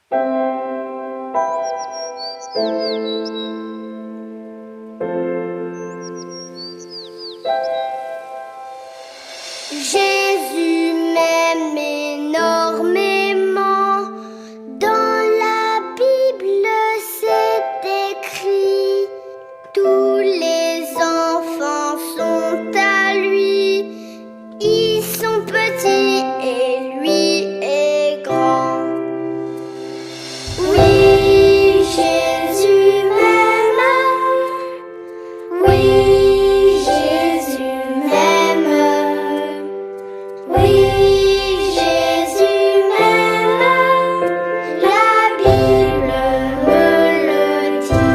Jésus m'aime énormément. Dans la Bible, c'est écrit. Tous les enfants sont à lui. Ils sont petits et lui est grand. Oui, Jésus m'aime. Oui, Jésus m'aime. Oui, Jésus m'aime. La Bible me le dit.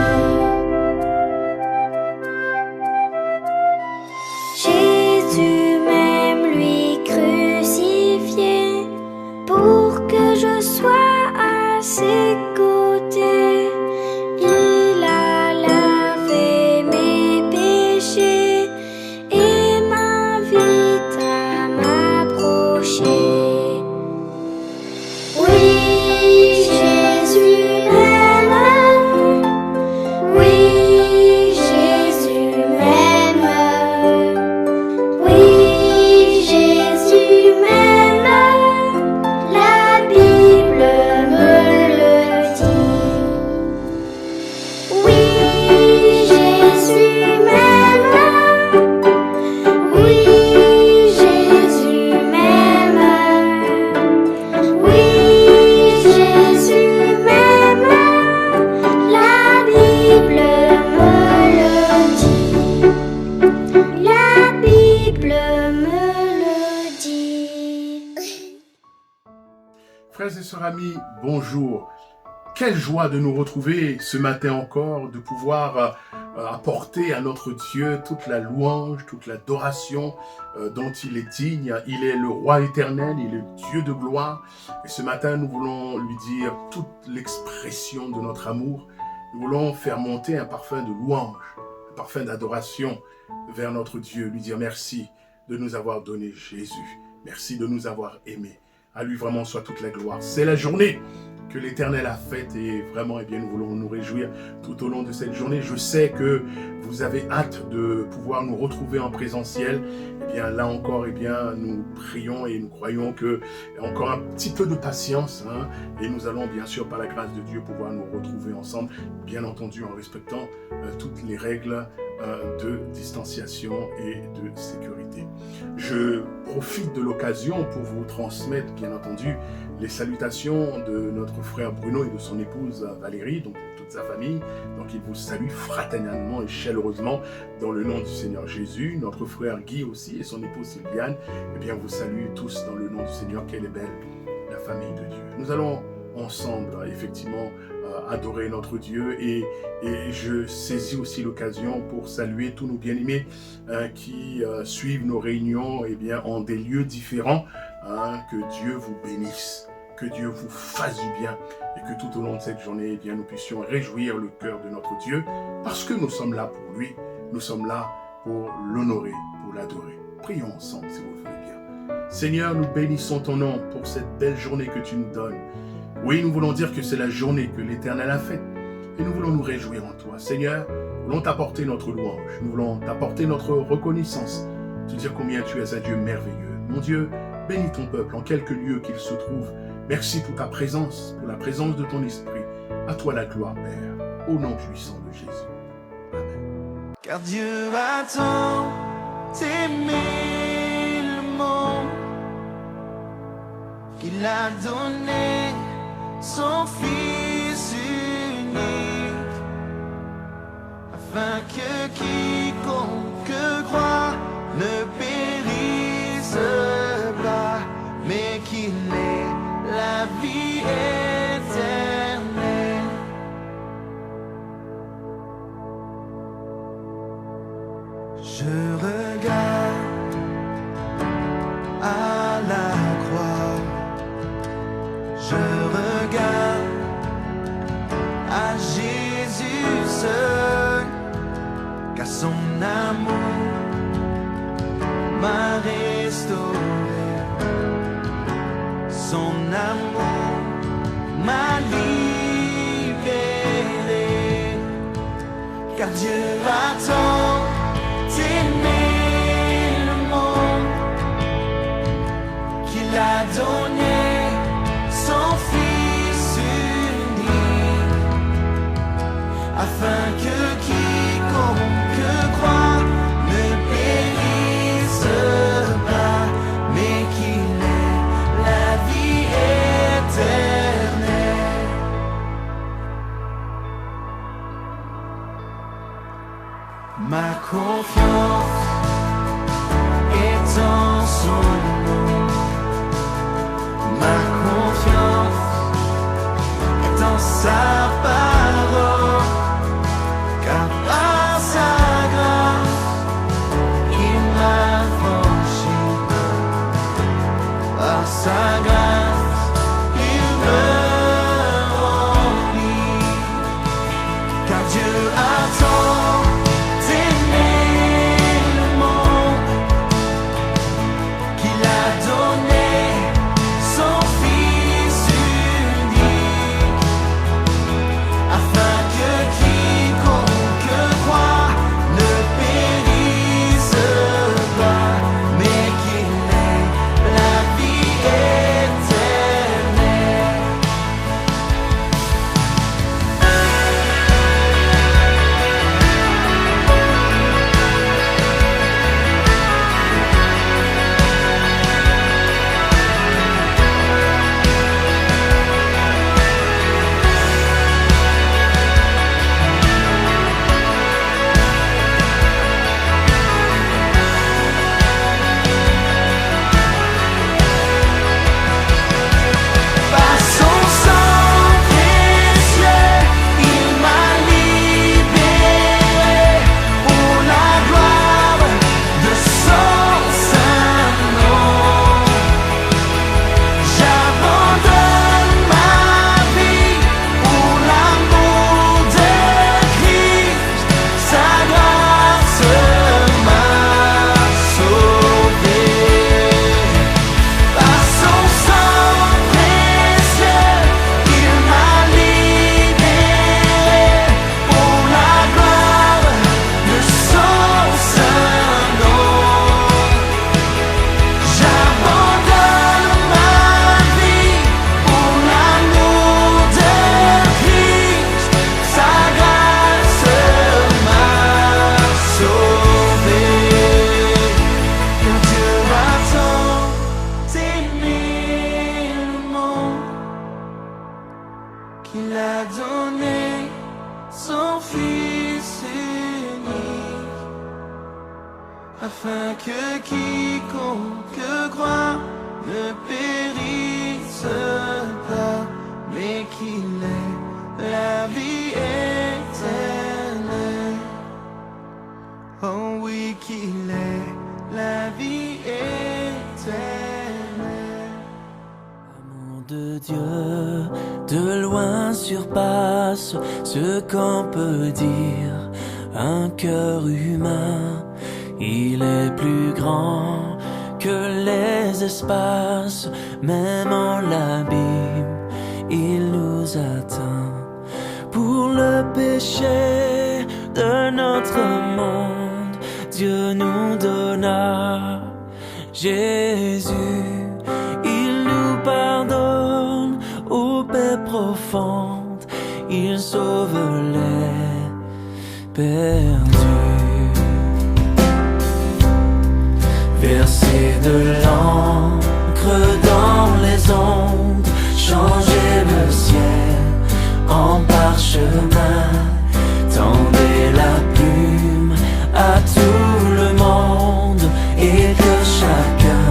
Jésus m'aime, lui crucifié, pour que je sois à ses côtés. Il a lavé mes péchés et m'invite à m'approcher. Oui, Jésus m'aime. Oui, Jésus m'aime. Oui, Jésus m'aime. La Bible me le dit. Oui, Jésus m'aime. Oui, Jésus m'aime. Oui, Jésus m'aime. La Bible me le dit. La Bible me le dit. Frères et sœurs amis, bonjour. Quelle joie de nous retrouver ce matin encore, de pouvoir apporter à notre Dieu toute la louange, toute l'adoration dont il est digne. Il est le roi éternel, il est le Dieu de gloire. Et ce matin, nous voulons lui dire toute l'expression de notre amour. Nous voulons faire monter un parfum de louange, un parfum d'adoration vers notre Dieu, lui dire merci de nous avoir donné Jésus. Merci de nous avoir aimés. À lui vraiment soit toute la gloire. C'est la journée que l'Éternel a faite et vraiment, eh bien, nous voulons nous réjouir tout au long de cette journée. Je sais que vous avez hâte de pouvoir nous retrouver en présentiel. Eh bien, là encore, eh bien, nous prions et nous croyons que encore un petit peu de patience, hein, et nous allons bien sûr, par la grâce de Dieu, pouvoir nous retrouver ensemble, bien entendu en respectant toutes les règles de distanciation et de sécurité. Je profite de l'occasion pour vous transmettre, bien entendu, les salutations de notre frère Bruno et de son épouse Valérie, donc toute sa famille. Donc il vous salue fraternellement et chaleureusement dans le nom du Seigneur Jésus. Notre frère Guy aussi et son épouse Sylviane, eh bien vous saluez tous dans le nom du Seigneur. Quelle est belle la famille de Dieu. Nous allons ensemble, effectivement, adorer notre Dieu et je saisis aussi l'occasion pour saluer tous nos bien-aimés qui suivent nos réunions eh bien, en des lieux différents. Que Dieu vous bénisse, que Dieu vous fasse du bien et que tout au long de cette journée, eh bien, nous puissions réjouir le cœur de notre Dieu parce que nous sommes là pour lui, nous sommes là pour l'honorer, pour l'adorer. Prions ensemble si vous le voulez bien. Seigneur, nous bénissons ton nom pour cette belle journée que tu nous donnes. Oui, nous voulons dire que c'est la journée que l'Éternel a faite et nous voulons nous réjouir en toi. Seigneur, nous voulons t'apporter notre louange, nous voulons t'apporter notre reconnaissance, te dire combien tu es un Dieu merveilleux. Mon Dieu, bénis ton peuple en quelque lieu qu'il se trouve. Merci pour ta présence, pour la présence de ton esprit. À toi la gloire, Père, au nom puissant de Jésus. Amen. Car Dieu a tant aimé le monde qu'il a donné son Fils unique, afin que quiconque croit ne périsse pas, mais qu'il ait la vie éternelle. Je regarde à la croix, je regarde à Jésus seul, car son amour m'a restauré, son amour m'a libéré. Car Dieu a tant aimé le monde qu'il a donné son Fils unique, afin que quiconque croit ne périsse pas, mais qu'il ait la vie éternelle. Ma confiance est en son nom. Ma confiance est en sa parole. Car par sa grâce, il m'a franchi. Par sa grâce, il me remplit. Car Dieu a tant aimé le monde qu'il a donné son Fils unique, afin que quiconque croit ne périsse pas, mais qu'il ait la vie éternelle. Par son sang précieux, il m'a libéré pour la gloire de son saint nom. J'abandonne ma vie pour l'amour de Christ. Sa grâce m'a sauvé. Par son sang précieux, il m'a libéré pour la gloire de son saint nom. J'abandonne ma vie pour l'amour de Christ. Sa grâce m'a sauvé. Car Dieu a tant aimé le monde qu'il a donné son Fils unique, afin que quiconque croit ne périsse pas, mais qu'il ait la vie éternelle. Oh oui, qu'il ait la vie éternelle. L'amour de Dieu de loin surpasse ce qu'on peut dire. Un cœur humain, il est plus grand que les espaces. Même en l'abîme, il nous atteint. Pour le péché de notre monde, Dieu nous donna Jésus. Il nous pardonne aux paix profondes, il sauve les perdus. Verser de l'encre dans les ondes, changer le ciel en parchemin. Tendez la plume à tout le monde et que chacun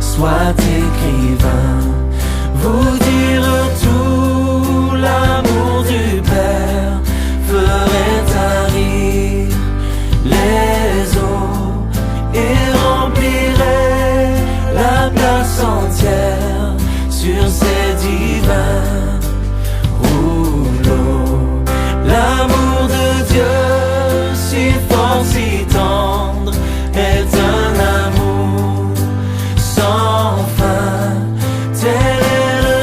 soit écrivain. Vous dire tout l'amour du Père ferait tarir les eaux et remplirait la place entière sur ces divins rouleaux. L'amour de Dieu si fort, si tendre, est un amour sans fin. Tel est le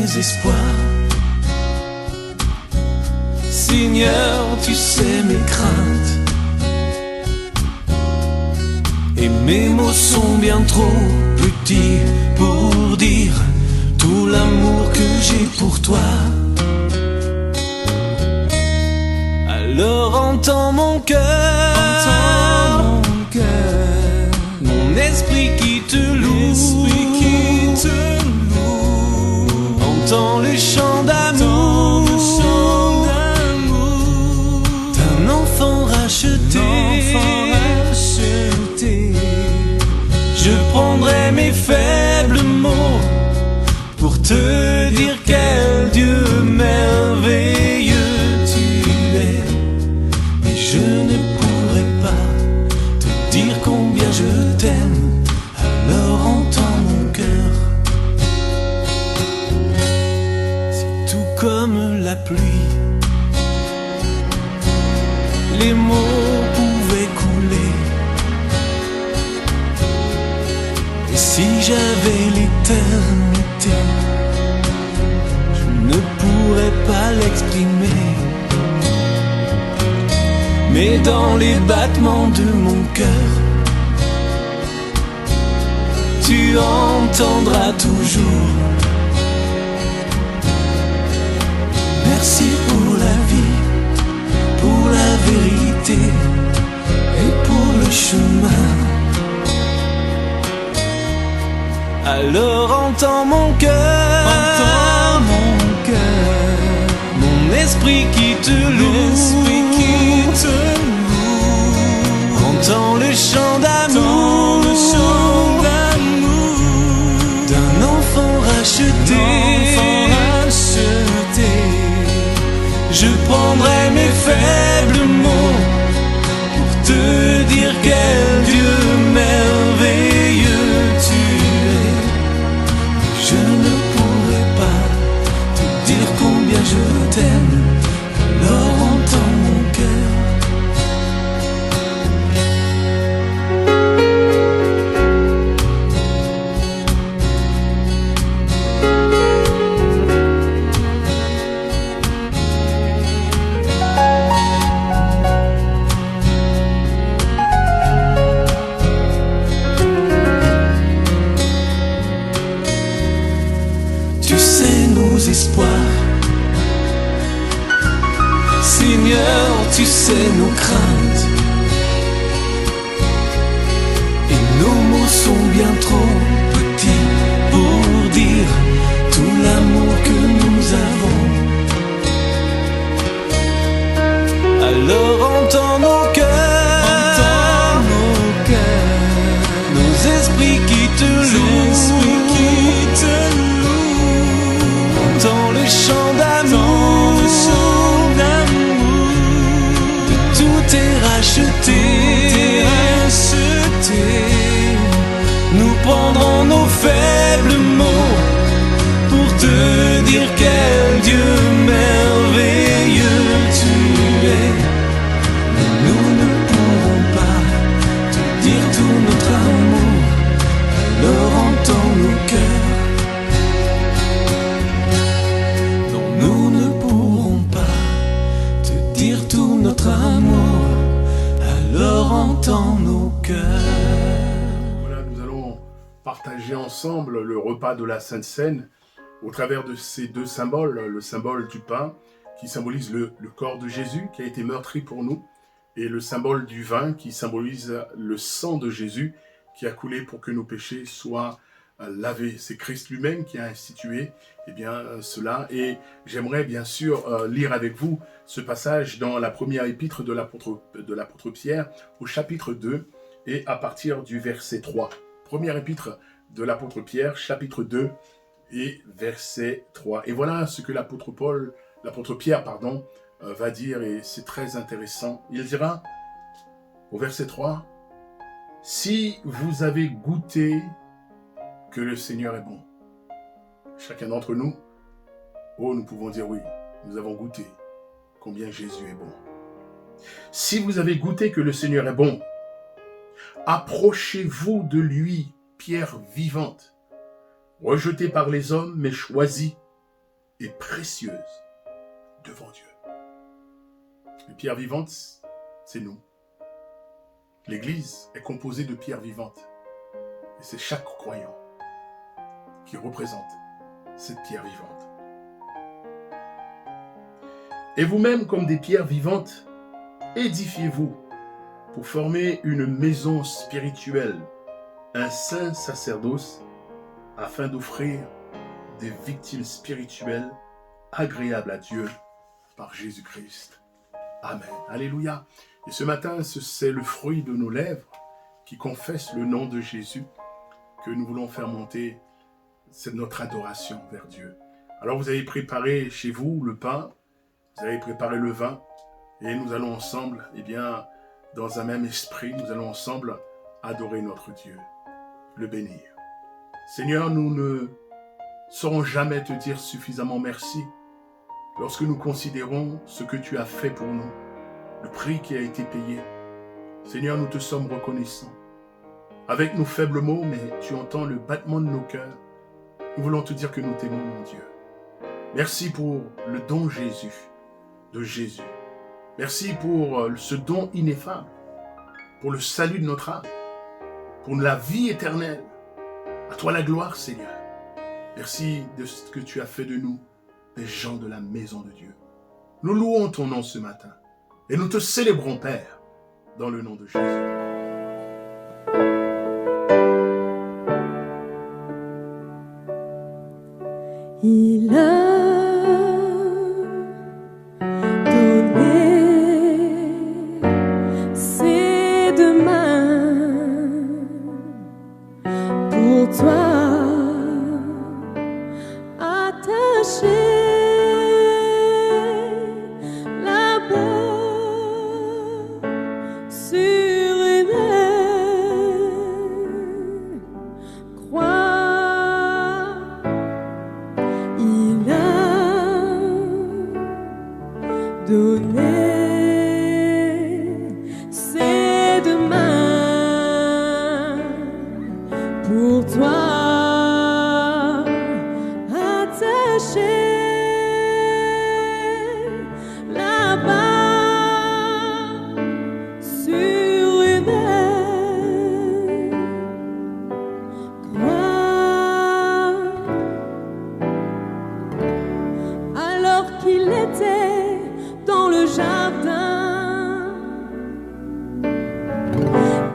mes espoirs. Seigneur, tu sais mes craintes. Et mes mots sont bien trop petits pour dire tout l'amour que j'ai pour toi. Alors entends mon cœur, mon esprit qui te loue, entends le chant d'amour d'un enfant racheté. Je prendrai mes faibles mots pour te dire quel Dieu merveilleux tu es. Mais je ne pourrai pas te dire combien je t'aime. Alors entends mon cœur. Si tout comme la pluie, les mots pouvaient couler, et si j'avais l'éternité, je ne pourrais pas l'exprimer. Mais dans les battements de mon cœur, tu entendras toujours. Merci pour la vie, pour la vérité et pour le chemin. Alors entends mon cœur, mon esprit qui te loue, entends le chant d'amour d'un enfant racheté. Je prendrai mes faibles mots pour te dire quel Dieu merveilleux tu es. Je ne pourrai pas te dire combien je t'aime. Alors entends mon cœur. Espoirs. Seigneur, tu sais nos craintes, et nos mots sont bien trop petits pour dire tout l'amour que nous avons. Alors entends nos cœurs, nos esprits qui te louent. Entends le chant d'amour, de tout est racheté. Nous prendrons nos faibles mots pour te dire quel Dieu merveilleux tu es. Mais nous ne pourrons pas te dire tout notre amour. Alors entends nos cœurs. Notre amour, alors entends nos cœurs. Voilà, nous allons partager ensemble le repas de la Sainte Seine au travers de ces deux symboles, le symbole du pain qui symbolise le corps de Jésus qui a été meurtri pour nous et le symbole du vin qui symbolise le sang de Jésus qui a coulé pour que nos péchés soient lavés. C'est Christ lui-même qui a institué cela. Et j'aimerais bien sûr lire avec vous ce passage dans la première épître de l'apôtre Pierre au chapitre 2 et à partir du verset 3. Première épître de l'apôtre Pierre, chapitre 2 et verset 3. Et voilà ce que l'apôtre Pierre va dire, et c'est très intéressant. Il dira au verset 3, « Si vous avez goûté que le Seigneur est bon. » Chacun d'entre nous, nous pouvons dire oui, nous avons goûté combien Jésus est bon. Si vous avez goûté que le Seigneur est bon, approchez-vous de lui, pierre vivante, rejetée par les hommes, mais choisie, et précieuse devant Dieu. Les pierres vivantes, c'est nous. L'Église est composée de pierres vivantes. Et c'est chaque croyant qui représente cette pierre vivante. Et vous-même, comme des pierres vivantes, édifiez-vous pour former une maison spirituelle, un saint sacerdoce, afin d'offrir des victimes spirituelles agréables à Dieu par Jésus-Christ. Amen. Alléluia. Et ce matin, c'est le fruit de nos lèvres qui confesse le nom de Jésus que nous voulons faire monter. C'est notre adoration vers Dieu. Alors vous avez préparé chez vous le pain, vous avez préparé le vin, et nous allons ensemble, dans un même esprit, nous allons ensemble adorer notre Dieu, le bénir. Seigneur, nous ne saurons jamais te dire suffisamment merci lorsque nous considérons ce que tu as fait pour nous, le prix qui a été payé. Seigneur, nous te sommes reconnaissants. Avec nos faibles mots, mais tu entends le battement de nos cœurs. Nous voulons te dire que nous t'aimons, mon Dieu. Merci pour le don de Jésus. Merci pour ce don ineffable, pour le salut de notre âme, pour la vie éternelle. À toi la gloire, Seigneur. Merci de ce que tu as fait de nous, des gens de la maison de Dieu. Nous louons ton nom ce matin et nous te célébrons, Père, dans le nom de Jésus. Il a donné ses deux mains pour toi, attaché là-bas sur une croix. Il a donné ses deux mains pour toi, attaché là-bas sur une croix. Alors qu'il était dans le jardin,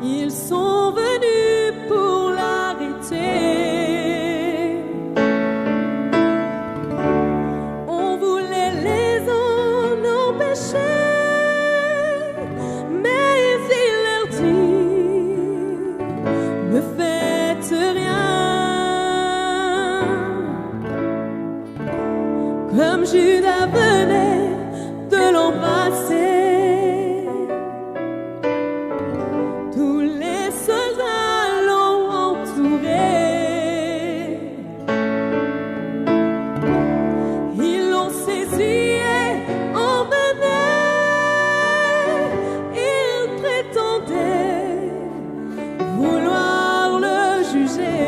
ils sont venus pour l'arrêter. On voulait les en empêcher, mais il leur dit: ne faites rien. Comme Judas venait de l'embrasser, tous les soldats l'ont entouré. Ils l'ont saisi et emmené. Ils prétendaient vouloir le juger.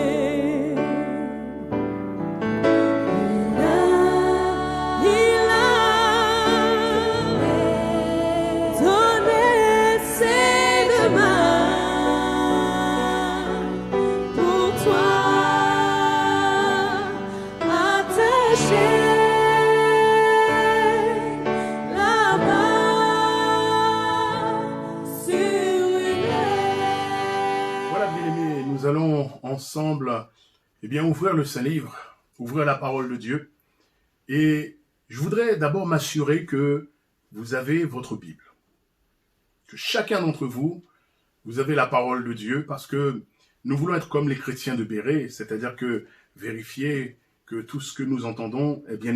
Il a donné ses deux mains pour toi, attaché là-bas sur une Voilà, bien-aimés, nous allons ensemble ouvrir le Saint-Livre, ouvrir la parole de Dieu. Et je voudrais d'abord m'assurer que vous avez votre Bible. Que chacun d'entre vous, vous avez la parole de Dieu, parce que nous voulons être comme les chrétiens de Béret, c'est-à-dire que vérifier que tout ce que nous entendons est bien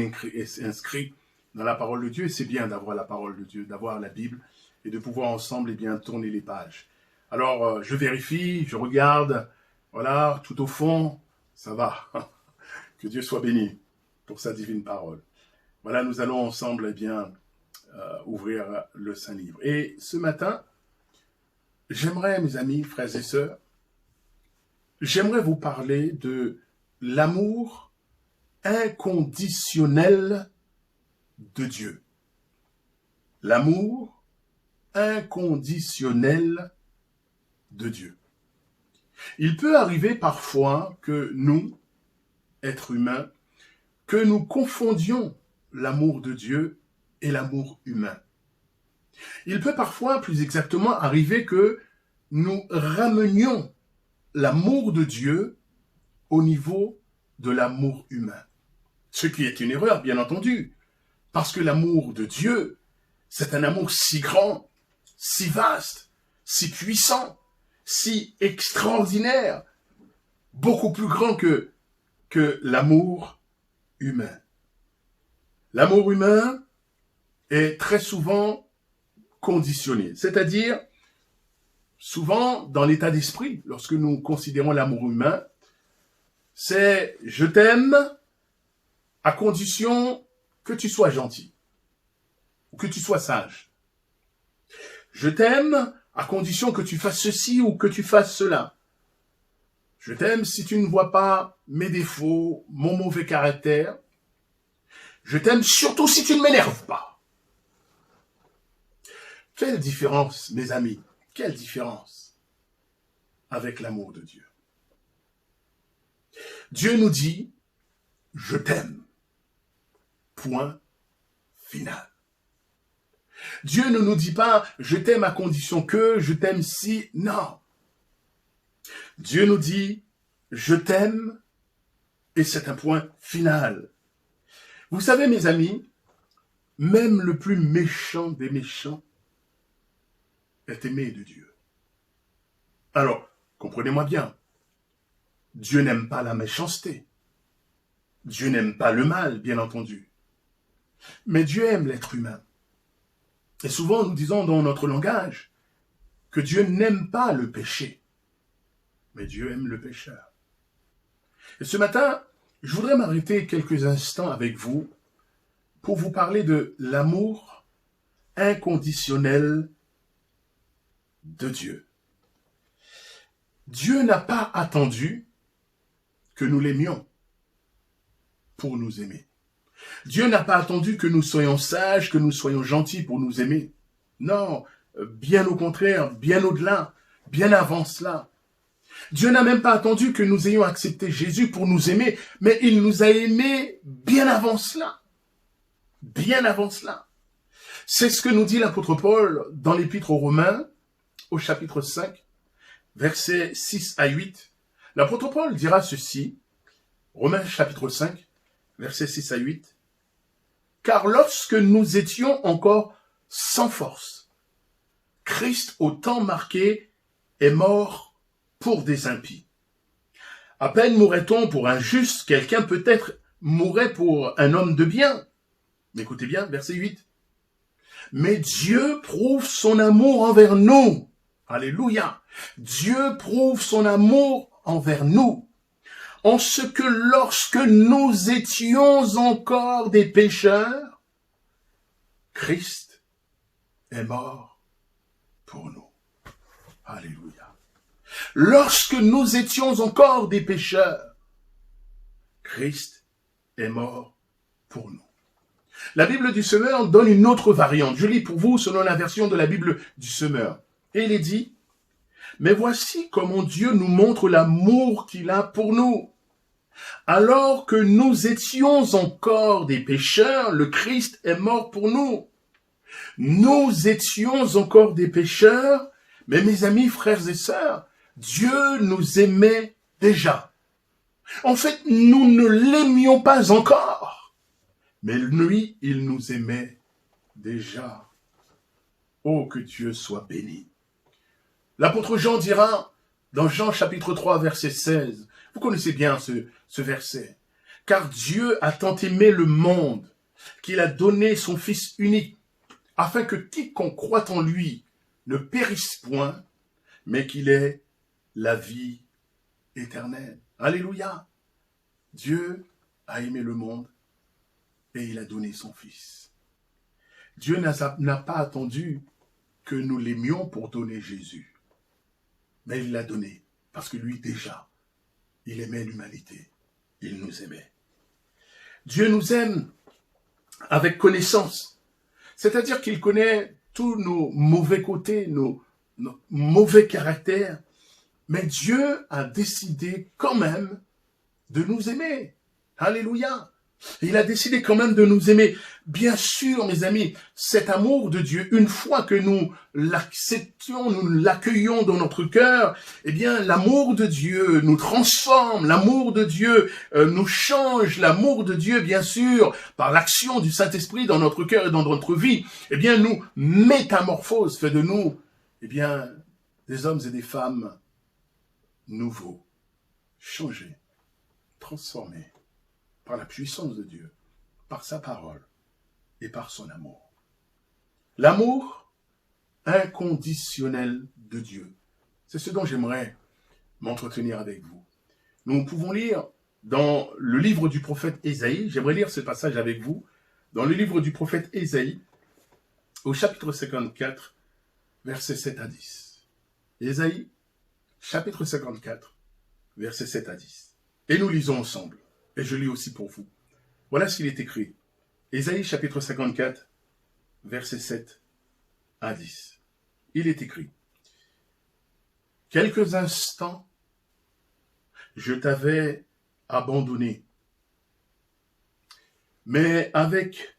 inscrit dans la parole de Dieu. Et c'est bien d'avoir la parole de Dieu, d'avoir la Bible, et de pouvoir ensemble tourner les pages. Alors, je vérifie, je regarde, voilà, tout au fond, ça va. Que Dieu soit béni pour sa divine parole. Voilà, nous allons ensemble ouvrir le Saint-Livre. Et ce matin, j'aimerais, mes amis, frères et sœurs, j'aimerais vous parler de l'amour inconditionnel de Dieu. L'amour inconditionnel de Dieu. Il peut arriver parfois que nous, êtres humains, que nous confondions l'amour de Dieu et l'amour humain. Il peut parfois, plus exactement, arriver que nous ramenions l'amour de Dieu au niveau de l'amour humain. Ce qui est une erreur, bien entendu, parce que l'amour de Dieu, c'est un amour si grand, si vaste, si puissant, si extraordinaire, beaucoup plus grand que l'amour humain. L'amour humain est très souvent conditionné, c'est-à-dire souvent dans l'état d'esprit, lorsque nous considérons l'amour humain, c'est « je t'aime » à condition que tu sois gentil ou que tu sois sage. Je t'aime à condition que tu fasses ceci ou que tu fasses cela. Je t'aime si tu ne vois pas mes défauts, mon mauvais caractère. Je t'aime surtout si tu ne m'énerves pas. Quelle différence, mes amis, quelle différence avec l'amour de Dieu. Dieu nous dit, je t'aime. Point final. Dieu ne nous dit pas, je t'aime à condition que, je t'aime si, non. Dieu nous dit, je t'aime, et c'est un point final. Vous savez, mes amis, même le plus méchant des méchants est aimé de Dieu. Alors, comprenez-moi bien, Dieu n'aime pas la méchanceté. Dieu n'aime pas le mal, bien entendu. Mais Dieu aime l'être humain. Et souvent, nous disons dans notre langage que Dieu n'aime pas le péché. Mais Dieu aime le pécheur. Et ce matin, je voudrais m'arrêter quelques instants avec vous pour vous parler de l'amour inconditionnel de Dieu. Dieu n'a pas attendu que nous l'aimions pour nous aimer. Dieu n'a pas attendu que nous soyons sages, que nous soyons gentils pour nous aimer. Non, bien au contraire, bien au-delà, bien avant cela. Dieu n'a même pas attendu que nous ayons accepté Jésus pour nous aimer, mais il nous a aimés bien avant cela. Bien avant cela. C'est ce que nous dit l'apôtre Paul dans l'épître aux Romains, au chapitre 5, versets 6 à 8. L'apôtre Paul dira ceci, Romains chapitre 5, versets 6 à 8. Car lorsque nous étions encore sans force, Christ au temps marqué est mort pour des impies. À peine mourrait-on pour un juste, quelqu'un peut-être mourrait pour un homme de bien. Mais écoutez bien, verset 8. Mais Dieu prouve son amour envers nous. Alléluia. Dieu prouve son amour envers nous. En ce que lorsque nous étions encore des pécheurs, Christ est mort pour nous. Alléluia. Lorsque nous étions encore des pécheurs, Christ est mort pour nous. La Bible du Semeur donne une autre variante. Je lis pour vous selon la version de la Bible du Semeur. Et il est dit, « Mais voici comment Dieu nous montre l'amour qu'il a pour nous. Alors que nous étions encore des pécheurs, le Christ est mort pour nous. Nous étions encore des pécheurs, mais mes amis, frères et sœurs, Dieu nous aimait déjà. En fait, nous ne l'aimions pas encore, mais lui, il nous aimait déjà. Oh, que Dieu soit béni. L'apôtre Jean dira, dans Jean chapitre 3, verset 16, vous connaissez bien ce verset, « Car Dieu a tant aimé le monde qu'il a donné son Fils unique, afin que quiconque croit en lui ne périsse point, mais qu'il ait la vie éternelle. » Alléluia. Dieu a aimé le monde et il a donné son Fils. Dieu n'a pas attendu que nous l'aimions pour donner Jésus. Mais il l'a donné parce que lui déjà, il aimait l'humanité. Il nous aimait. Dieu nous aime avec connaissance. C'est-à-dire qu'il connaît tous nos mauvais côtés, nos mauvais caractères. Mais Dieu a décidé quand même de nous aimer. Alléluia. Il a décidé quand même de nous aimer. Bien sûr, mes amis, cet amour de Dieu, une fois que nous l'acceptions, nous l'accueillons dans notre cœur, eh bien, l'amour de Dieu nous transforme, l'amour de Dieu nous change, l'amour de Dieu, bien sûr, par l'action du Saint-Esprit dans notre cœur et dans notre vie, eh bien, nous métamorphose, fait de nous, eh bien, des hommes et des femmes nouveaux, changés, transformés par la puissance de Dieu, par sa parole et par son amour. L'amour inconditionnel de Dieu. C'est ce dont j'aimerais m'entretenir avec vous. Nous pouvons lire dans le livre du prophète Ésaïe, j'aimerais lire ce passage avec vous, dans le livre du prophète Ésaïe, au chapitre 54, versets 7 à 10. Ésaïe, chapitre 54, versets 7 à 10. Et nous lisons ensemble. Et je lis aussi pour vous. Voilà ce qu'il est écrit. Ésaïe chapitre 54, versets 7 à 10. Il est écrit. Quelques instants, je t'avais abandonné, mais avec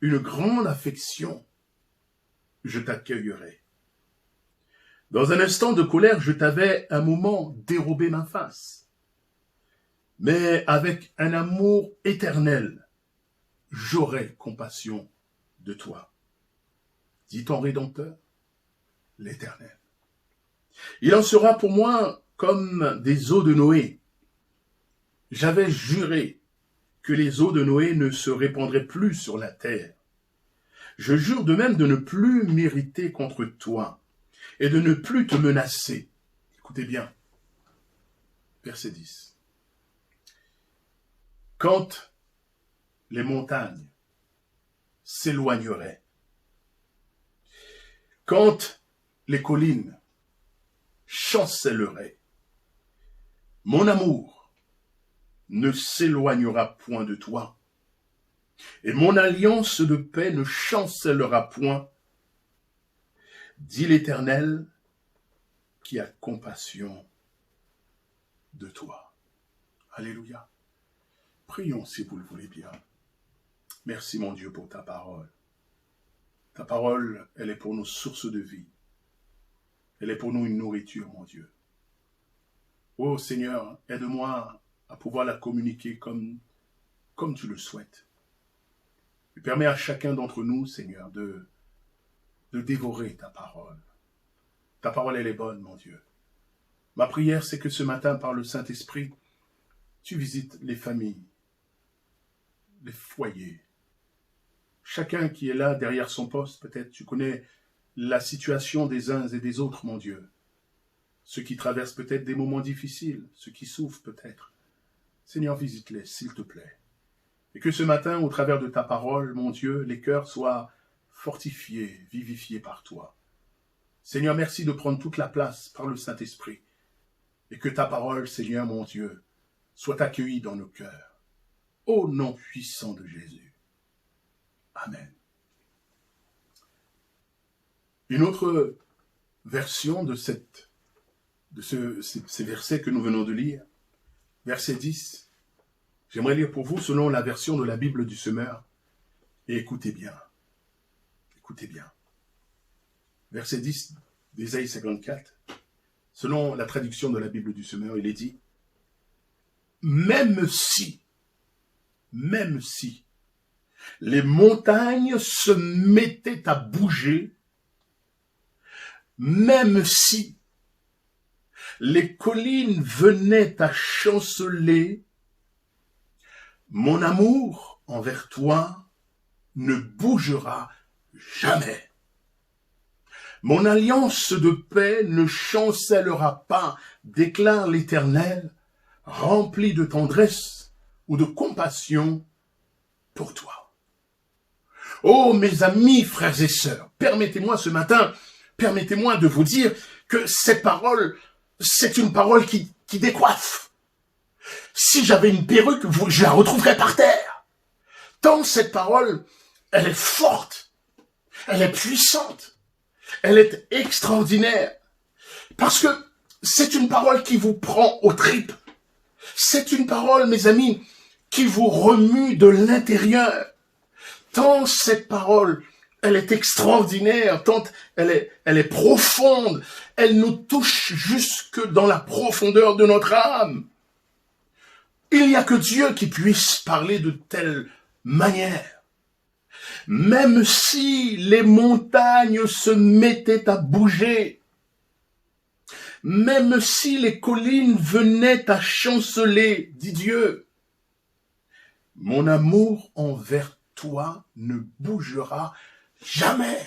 une grande affection, je t'accueillerai. Dans un instant de colère, je t'avais un moment dérobé ma face. Mais avec un amour éternel, j'aurai compassion de toi. Dit ton Rédempteur, l'Éternel. Il en sera pour moi comme des eaux de Noé. J'avais juré que les eaux de Noé ne se répandraient plus sur la terre. Je jure de même de ne plus m'irriter contre toi et de ne plus te menacer. Écoutez bien, verset 10. Quand les montagnes s'éloigneraient, quand les collines chancelleraient, mon amour ne s'éloignera point de toi, et mon alliance de paix ne chancellera point, dit l'Éternel qui a compassion de toi. Alléluia. Prions si vous le voulez bien. Merci mon Dieu pour ta parole. Ta parole, elle est pour nous source de vie. Elle est pour nous une nourriture, mon Dieu. Oh Seigneur, aide-moi à pouvoir la communiquer comme tu le souhaites. Et permets à chacun d'entre nous, Seigneur, de dévorer ta parole. Ta parole, elle est bonne, mon Dieu. Ma prière, c'est que ce matin, par le Saint-Esprit, tu visites les familles, les foyers. Chacun qui est là derrière son poste, peut-être tu connais la situation des uns et des autres, mon Dieu. Ceux qui traversent peut-être des moments difficiles, ceux qui souffrent peut-être. Seigneur, visite-les, s'il te plaît. Et que ce matin, au travers de ta parole, mon Dieu, les cœurs soient fortifiés, vivifiés par toi. Seigneur, merci de prendre toute la place par le Saint-Esprit. Et que ta parole, Seigneur, mon Dieu, soit accueillie dans nos cœurs. Au nom puissant de Jésus. Amen. Une autre version de ces versets que nous venons de lire, verset 10, j'aimerais lire pour vous selon la version de la Bible du Semeur. Et écoutez bien. Écoutez bien. Verset 10 d'Ésaïe 54, selon la traduction de la Bible du Semeur, il est dit « Même si les montagnes se mettaient à bouger, même si les collines venaient à chanceler, mon amour envers toi ne bougera jamais. Mon alliance de paix ne chancellera pas, déclare l'Éternel, rempli de tendresse ou de compassion pour toi. Oh, mes amis, frères et sœurs, permettez-moi ce matin, permettez-moi de vous dire que cette parole, c'est une parole qui décoiffe. Si j'avais une perruque, je la retrouverais par terre. Tant cette parole, elle est forte, elle est puissante, elle est extraordinaire. Parce que c'est une parole qui vous prend aux tripes. C'est une parole, mes amis, qui vous remue de l'intérieur. Tant cette parole, elle est extraordinaire, tant elle est profonde, elle nous touche jusque dans la profondeur de notre âme. Il n'y a que Dieu qui puisse parler de telle manière. Même si les montagnes se mettaient à bouger, même si les collines venaient à chanceler, dit Dieu, mon amour envers toi ne bougera jamais.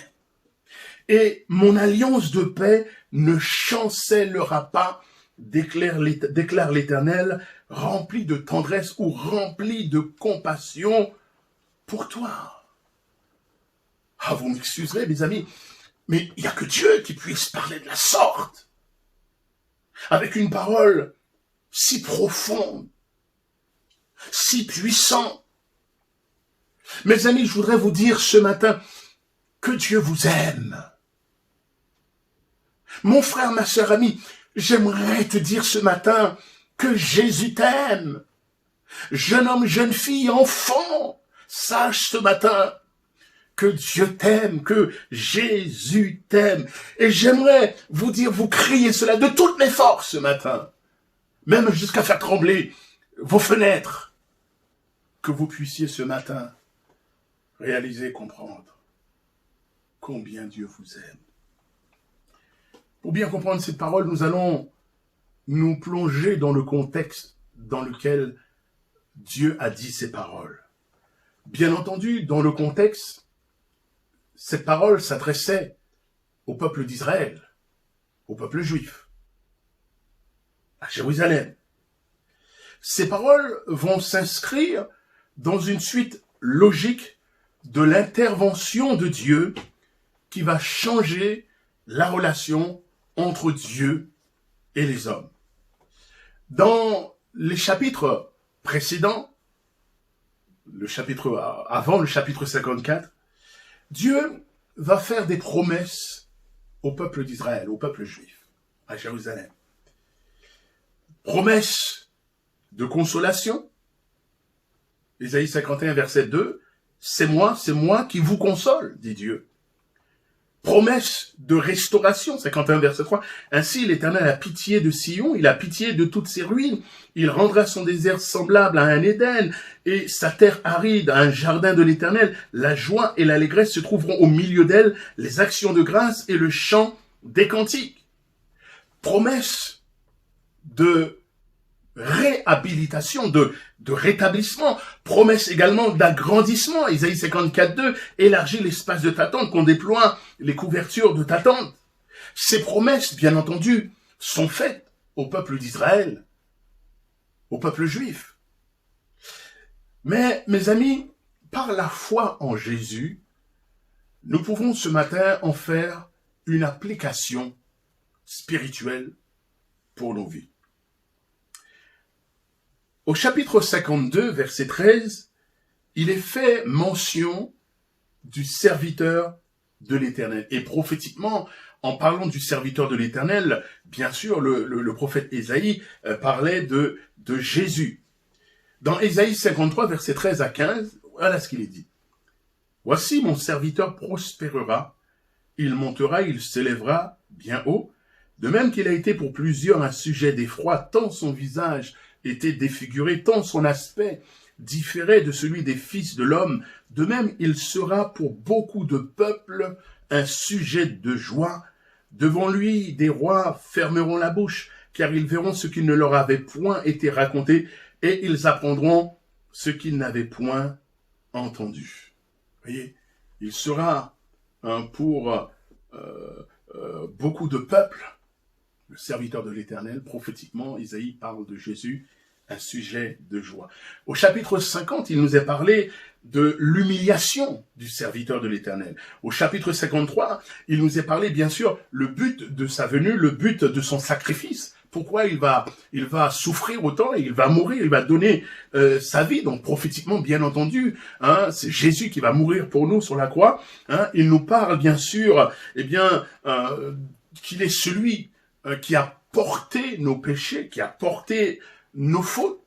Et mon alliance de paix ne chancellera pas, déclare l'Éternel, rempli de tendresse ou rempli de compassion pour toi. Ah, vous m'excuserez, mes amis, mais il n'y a que Dieu qui puisse parler de la sorte, avec une parole si profonde, si puissante. Mes amis, je voudrais vous dire ce matin que Dieu vous aime. Mon frère, ma sœur, ami, j'aimerais te dire ce matin que Jésus t'aime. Jeune homme, jeune fille, enfant, sache ce matin que Dieu t'aime, que Jésus t'aime. Et j'aimerais vous dire, vous crier cela de toutes mes forces ce matin, même jusqu'à faire trembler vos fenêtres, que vous puissiez ce matin réaliser, comprendre combien Dieu vous aime. Pour bien comprendre cette parole, nous allons nous plonger dans le contexte dans lequel Dieu a dit ces paroles. Bien entendu, dans le contexte, cette parole s'adressait au peuple d'Israël, au peuple juif, à Jérusalem. Ces paroles vont s'inscrire dans une suite logique de l'intervention de Dieu qui va changer la relation entre Dieu et les hommes. Dans les chapitres précédents, avant le chapitre 54, Dieu va faire des promesses au peuple d'Israël, au peuple juif, à Jérusalem. Promesses de consolation. Ésaïe 51, verset 2, c'est moi qui vous console, dit Dieu. Promesse de restauration, 51, verset 3. Ainsi, l'Éternel a pitié de Sion, il a pitié de toutes ses ruines. Il rendra son désert semblable à un Éden et sa terre aride à un jardin de l'Éternel. La joie et l'allégresse se trouveront au milieu d'elle, les actions de grâce et le chant des cantiques. Promesse de réhabilitation, de rétablissement, promesse également d'agrandissement. Isaïe 54, 2, élargit l'espace de ta tente, qu'on déploie les couvertures de ta tente. Ces promesses, bien entendu, sont faites au peuple d'Israël, au peuple juif. Mais, mes amis, par la foi en Jésus, nous pouvons ce matin en faire une application spirituelle pour nos vies. Au chapitre 52, verset 13, il est fait mention du serviteur de l'Éternel. Et prophétiquement, en parlant du serviteur de l'Éternel, bien sûr, le prophète Ésaïe parlait de Jésus. Dans Ésaïe 53, verset 13 à 15, voilà ce qu'il est dit. « Voici mon serviteur prospérera, il montera, il s'élèvera bien haut, de même qu'il a été pour plusieurs un sujet d'effroi, tant son visage était défiguré, tant son aspect différait de celui des fils de l'homme. De même, il sera pour beaucoup de peuples un sujet de joie. Devant lui, des rois fermeront la bouche, car ils verront ce qui ne leur avait point été raconté, et ils apprendront ce qu'ils n'avaient point entendu. » Voyez, il sera pour beaucoup de peuples, le serviteur de l'Éternel. Prophétiquement, Isaïe parle de Jésus, un sujet de joie. Au chapitre 50, il nous est parlé de l'humiliation du serviteur de l'Éternel. Au chapitre 53, il nous est parlé, bien sûr, le but de sa venue, le but de son sacrifice, pourquoi il va souffrir autant et il va mourir, il va donner sa vie. Donc prophétiquement, bien entendu, hein, c'est Jésus qui va mourir pour nous sur la croix. Hein, il nous parle bien sûr, qu'il est celui qui a porté nos péchés, qui a porté nos fautes,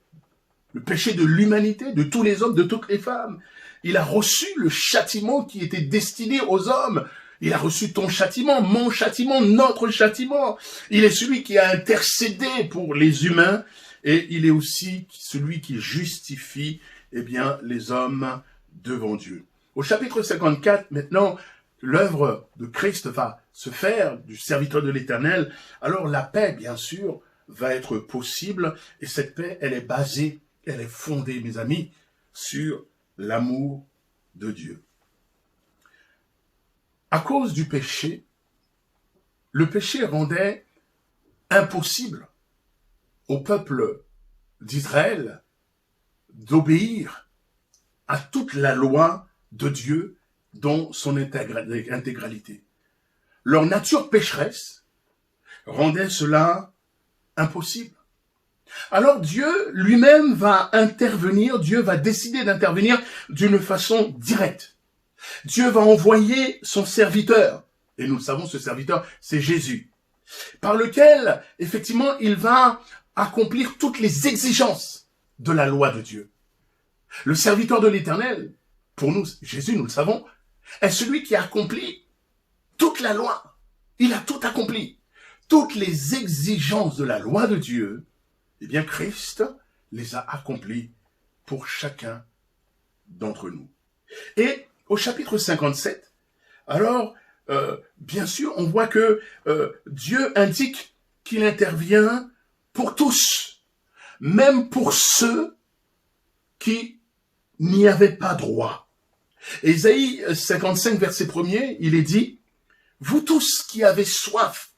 le péché de l'humanité, de tous les hommes, de toutes les femmes. Il a reçu le châtiment qui était destiné aux hommes. Il a reçu ton châtiment, mon châtiment, notre châtiment. Il est celui qui a intercédé pour les humains et il est aussi celui qui justifie les hommes devant Dieu. Au chapitre 54, maintenant, l'œuvre de Christ va se faire du serviteur de l'Éternel. Alors la paix, bien sûr, va être possible et cette paix, elle est basée, elle est fondée, mes amis, sur l'amour de Dieu. À cause du péché, le péché rendait impossible au peuple d'Israël d'obéir à toute la loi de Dieu dans son intégralité. Leur nature pécheresse rendait cela impossible. Alors Dieu lui-même va intervenir, Dieu va décider d'intervenir d'une façon directe. Dieu va envoyer son serviteur, et nous le savons, ce serviteur, c'est Jésus, par lequel, effectivement, il va accomplir toutes les exigences de la loi de Dieu. Le serviteur de l'Éternel, pour nous, Jésus, nous le savons, est celui qui accomplit toute la loi. Il a tout accompli. Toutes les exigences de la loi de Dieu, Christ les a accomplies pour chacun d'entre nous. Et au chapitre 57, alors, bien sûr, on voit que Dieu indique qu'il intervient pour tous, même pour ceux qui n'y avaient pas droit. Ésaïe 55, verset 1er, il est dit, « Vous tous qui avez soif,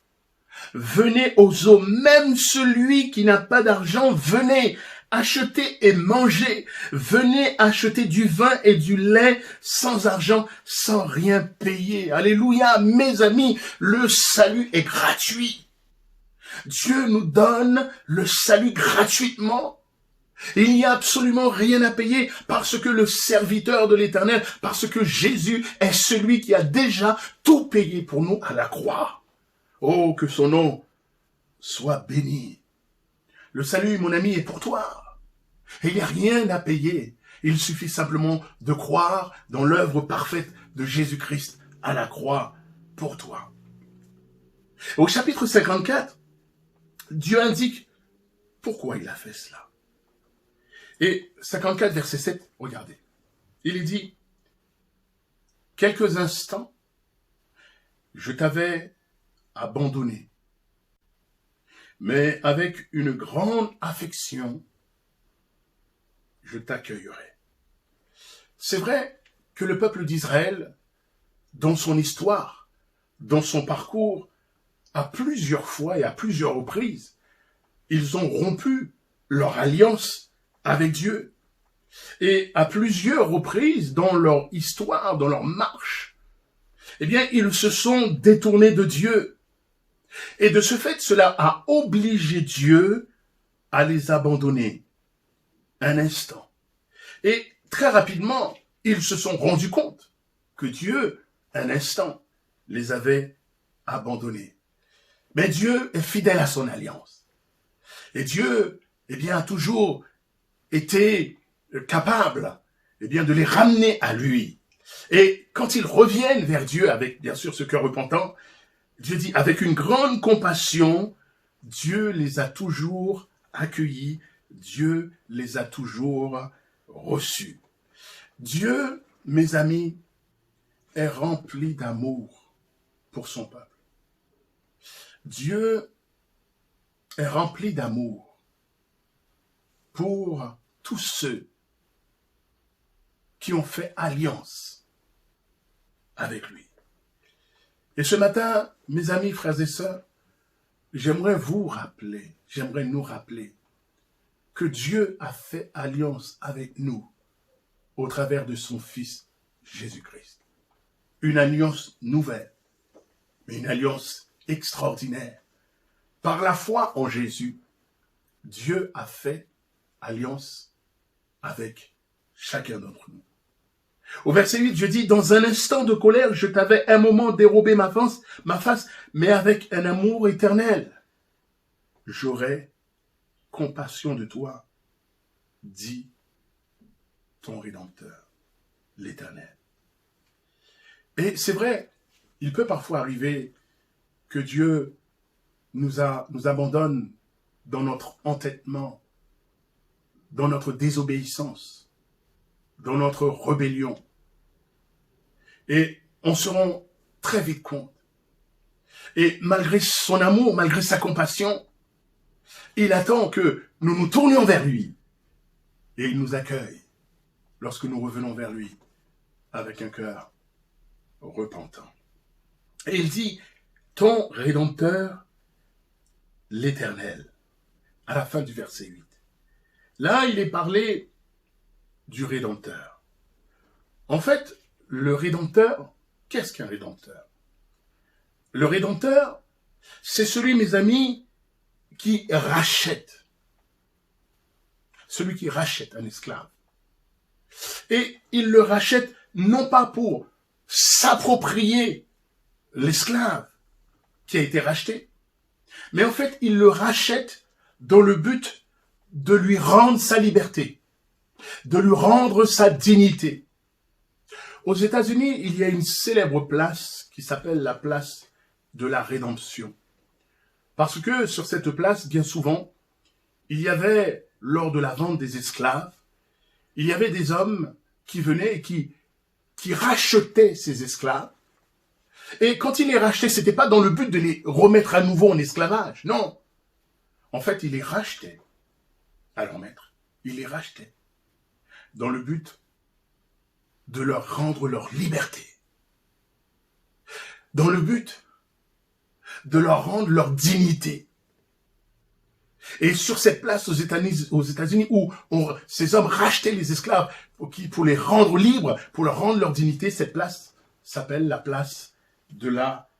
venez aux eaux, même celui qui n'a pas d'argent, venez, achetez et mangez, venez acheter du vin et du lait sans argent, sans rien payer. » Alléluia, mes amis, le salut est gratuit. Dieu nous donne le salut gratuitement. Il n'y a absolument rien à payer parce que le serviteur de l'Éternel, parce que Jésus est celui qui a déjà tout payé pour nous à la croix. Oh, que son nom soit béni. Le salut, mon ami, est pour toi. Et il n'y a rien à payer. Il suffit simplement de croire dans l'œuvre parfaite de Jésus-Christ à la croix pour toi. Au chapitre 54, Dieu indique pourquoi il a fait cela. Et 54, verset 7, regardez. Il est dit, « Quelques instants, je t'avais abandonné, mais avec une grande affection, je t'accueillerai. » C'est vrai que le peuple d'Israël, dans son histoire, dans son parcours, à plusieurs fois et à plusieurs reprises, ils ont rompu leur alliance avec Dieu. Et à plusieurs reprises, dans leur histoire, dans leur marche, ils se sont détournés de Dieu. Et de ce fait, cela a obligé Dieu à les abandonner un instant. Et très rapidement, ils se sont rendus compte que Dieu, un instant, les avait abandonnés. Mais Dieu est fidèle à son alliance. Et Dieu, a toujours été capable, de les ramener à lui. Et quand ils reviennent vers Dieu avec, bien sûr, ce cœur repentant, Dieu dit, avec une grande compassion, Dieu les a toujours accueillis, Dieu les a toujours reçus. Dieu, mes amis, est rempli d'amour pour son peuple. Dieu est rempli d'amour pour tous ceux qui ont fait alliance avec lui. Et ce matin, mes amis, frères et sœurs, j'aimerais nous rappeler que Dieu a fait alliance avec nous au travers de son Fils Jésus-Christ. Une alliance nouvelle, mais une alliance extraordinaire. Par la foi en Jésus, Dieu a fait alliance avec chacun d'entre nous. Au verset 8, je dis, dans un instant de colère, je t'avais un moment dérobé ma face, mais avec un amour éternel, j'aurai compassion de toi, dit ton Rédempteur, l'Éternel. Et c'est vrai, il peut parfois arriver que Dieu nous abandonne dans notre entêtement, dans notre désobéissance, dans notre rébellion. Et on se rend très vite compte. Et malgré son amour, malgré sa compassion, il attend que nous nous tournions vers lui. Et il nous accueille lorsque nous revenons vers lui avec un cœur repentant. Et il dit, ton Rédempteur, l'Éternel, à la fin du verset 8. Là, il est parlé du Rédempteur. En fait, le Rédempteur, qu'est-ce qu'un Rédempteur? Le Rédempteur, c'est celui, mes amis, qui rachète. Celui qui rachète un esclave. Et il le rachète non pas pour s'approprier l'esclave qui a été racheté, mais en fait, il le rachète dans le but de lui rendre sa liberté, de lui rendre sa dignité. Aux États-Unis, il y a une célèbre place qui s'appelle la place de la rédemption. Parce que sur cette place, bien souvent, il y avait, lors de la vente des esclaves, il y avait des hommes qui venaient et qui rachetaient ces esclaves. Et quand ils les rachetaient, c'était pas dans le but de les remettre à nouveau en esclavage. Non. En fait, ils les rachetaient à leur maître. Ils les rachetaient dans le but de leur rendre leur liberté. Dans le but de leur rendre leur dignité. Et sur cette place aux États-Unis où ces hommes rachetaient les esclaves pour les rendre libres, pour leur rendre leur dignité, cette place s'appelle la place de la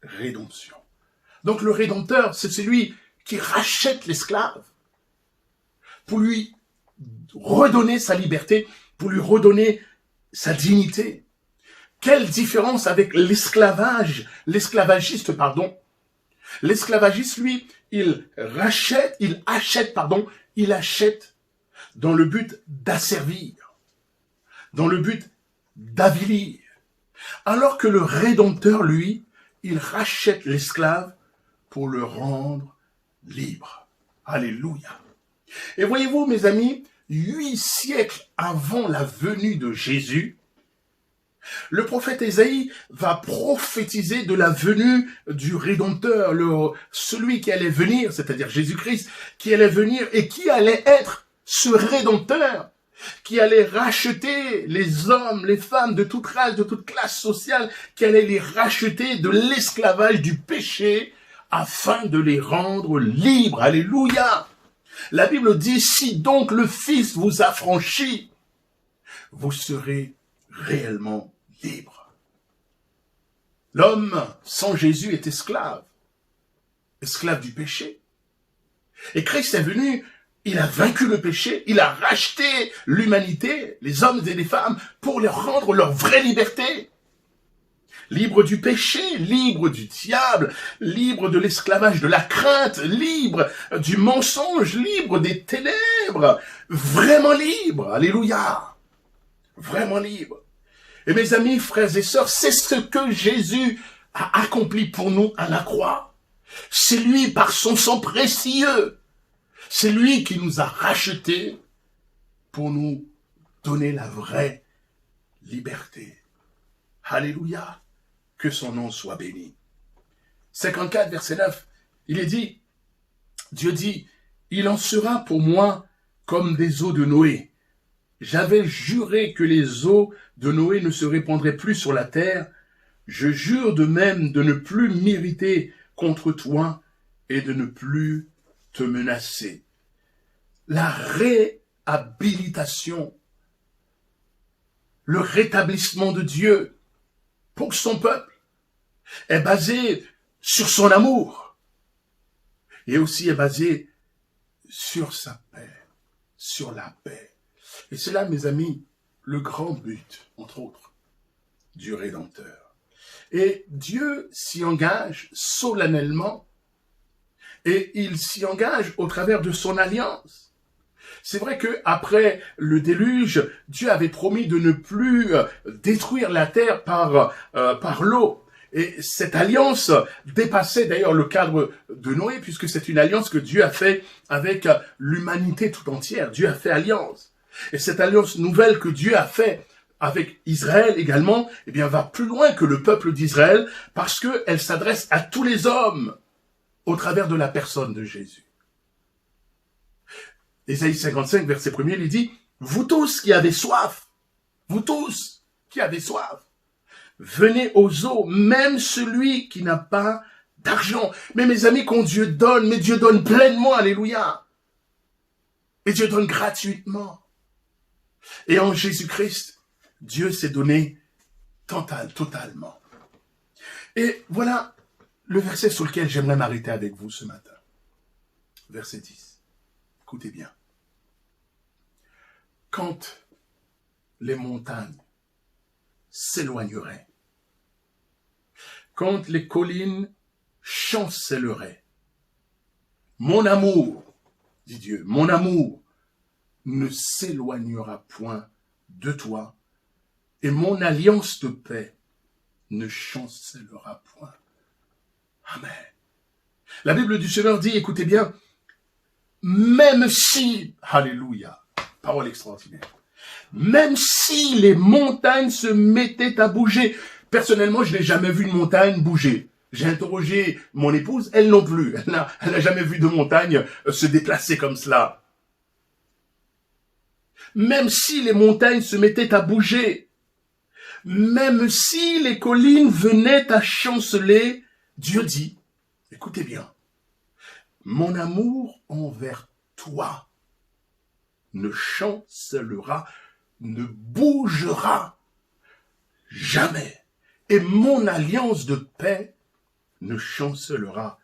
rédemption. Donc le Rédempteur, c'est celui qui rachète l'esclave pour lui redonner sa liberté, pour lui redonner sa dignité. Quelle différence avec l'esclavagiste, pardon. L'esclavagiste, lui, il achète dans le but d'asservir, dans le but d'avilir. Alors que le Rédempteur, lui, il rachète l'esclave pour le rendre libre. Alléluia. Et voyez-vous, mes amis, 8 siècles avant la venue de Jésus, le prophète Ésaïe va prophétiser de la venue du Rédempteur, celui qui allait venir, c'est-à-dire Jésus-Christ, qui allait venir et qui allait être ce Rédempteur, qui allait racheter les hommes, les femmes de toute race, de toute classe sociale, qui allait les racheter de l'esclavage du péché afin de les rendre libres. Alléluia! La Bible dit, si donc le Fils vous affranchit, vous serez réellement libre. L'homme sans Jésus est esclave du péché. Et Christ est venu, il a vaincu le péché, il a racheté l'humanité, les hommes et les femmes, pour leur rendre leur vraie liberté. Libre du péché, libre du diable, libre de l'esclavage de la crainte, libre du mensonge, libre des ténèbres, vraiment libre. Alléluia. Vraiment libre. Et mes amis, frères et sœurs, c'est ce que Jésus a accompli pour nous à la croix. C'est lui, par son sang précieux, c'est lui qui nous a rachetés pour nous donner la vraie liberté. Alléluia, que son nom soit béni. 54, verset 9, il est dit, Dieu dit, il en sera pour moi comme des eaux de Noé. J'avais juré que les eaux de Noé ne se répandraient plus sur la terre. Je jure de même de ne plus m'irriter contre toi et de ne plus te menacer. La réhabilitation, le rétablissement de Dieu pour son peuple est basé sur son amour. et aussi est basé sur sa paix, sur la paix. Et c'est là, mes amis, le grand but, entre autres, du Rédempteur. Et Dieu s'y engage solennellement, et il s'y engage au travers de son alliance. C'est vrai que après le déluge, Dieu avait promis de ne plus détruire la terre par l'eau. Et cette alliance dépassait d'ailleurs le cadre de Noé, puisque c'est une alliance que Dieu a fait avec l'humanité tout entière. Dieu a fait alliance. Et cette alliance nouvelle que Dieu a fait avec Israël également, eh bien, va plus loin que le peuple d'Israël, parce qu'elle s'adresse à tous les hommes au travers de la personne de Jésus. Ésaïe 55, verset 1er, il dit, « Vous tous qui avez soif, vous tous qui avez soif, venez aux eaux, même celui qui n'a pas d'argent. » Mais mes amis, quand Dieu donne, mais Dieu donne pleinement, alléluia. Et Dieu donne gratuitement. Et en Jésus-Christ, Dieu s'est donné totalement. Et voilà le verset sur lequel j'aimerais m'arrêter avec vous ce matin. Verset 10. Écoutez bien. Quand les montagnes s'éloigneraient, quand les collines chancelleraient, mon amour, dit Dieu, mon amour ne s'éloignera point de toi, et mon alliance de paix ne chancellera point. Amen. La Bible du Seigneur dit, écoutez bien, même si, alléluia, parole extraordinaire, même si les montagnes se mettaient à bouger, personnellement, je n'ai jamais vu une montagne bouger. J'ai interrogé mon épouse, elle non plus, elle n'a jamais vu de montagne se déplacer comme cela. Même si les montagnes se mettaient à bouger, même si les collines venaient à chanceler, Dieu dit, écoutez bien, mon amour envers toi ne chancelera, ne bougera jamais. Et mon alliance de paix ne chancelera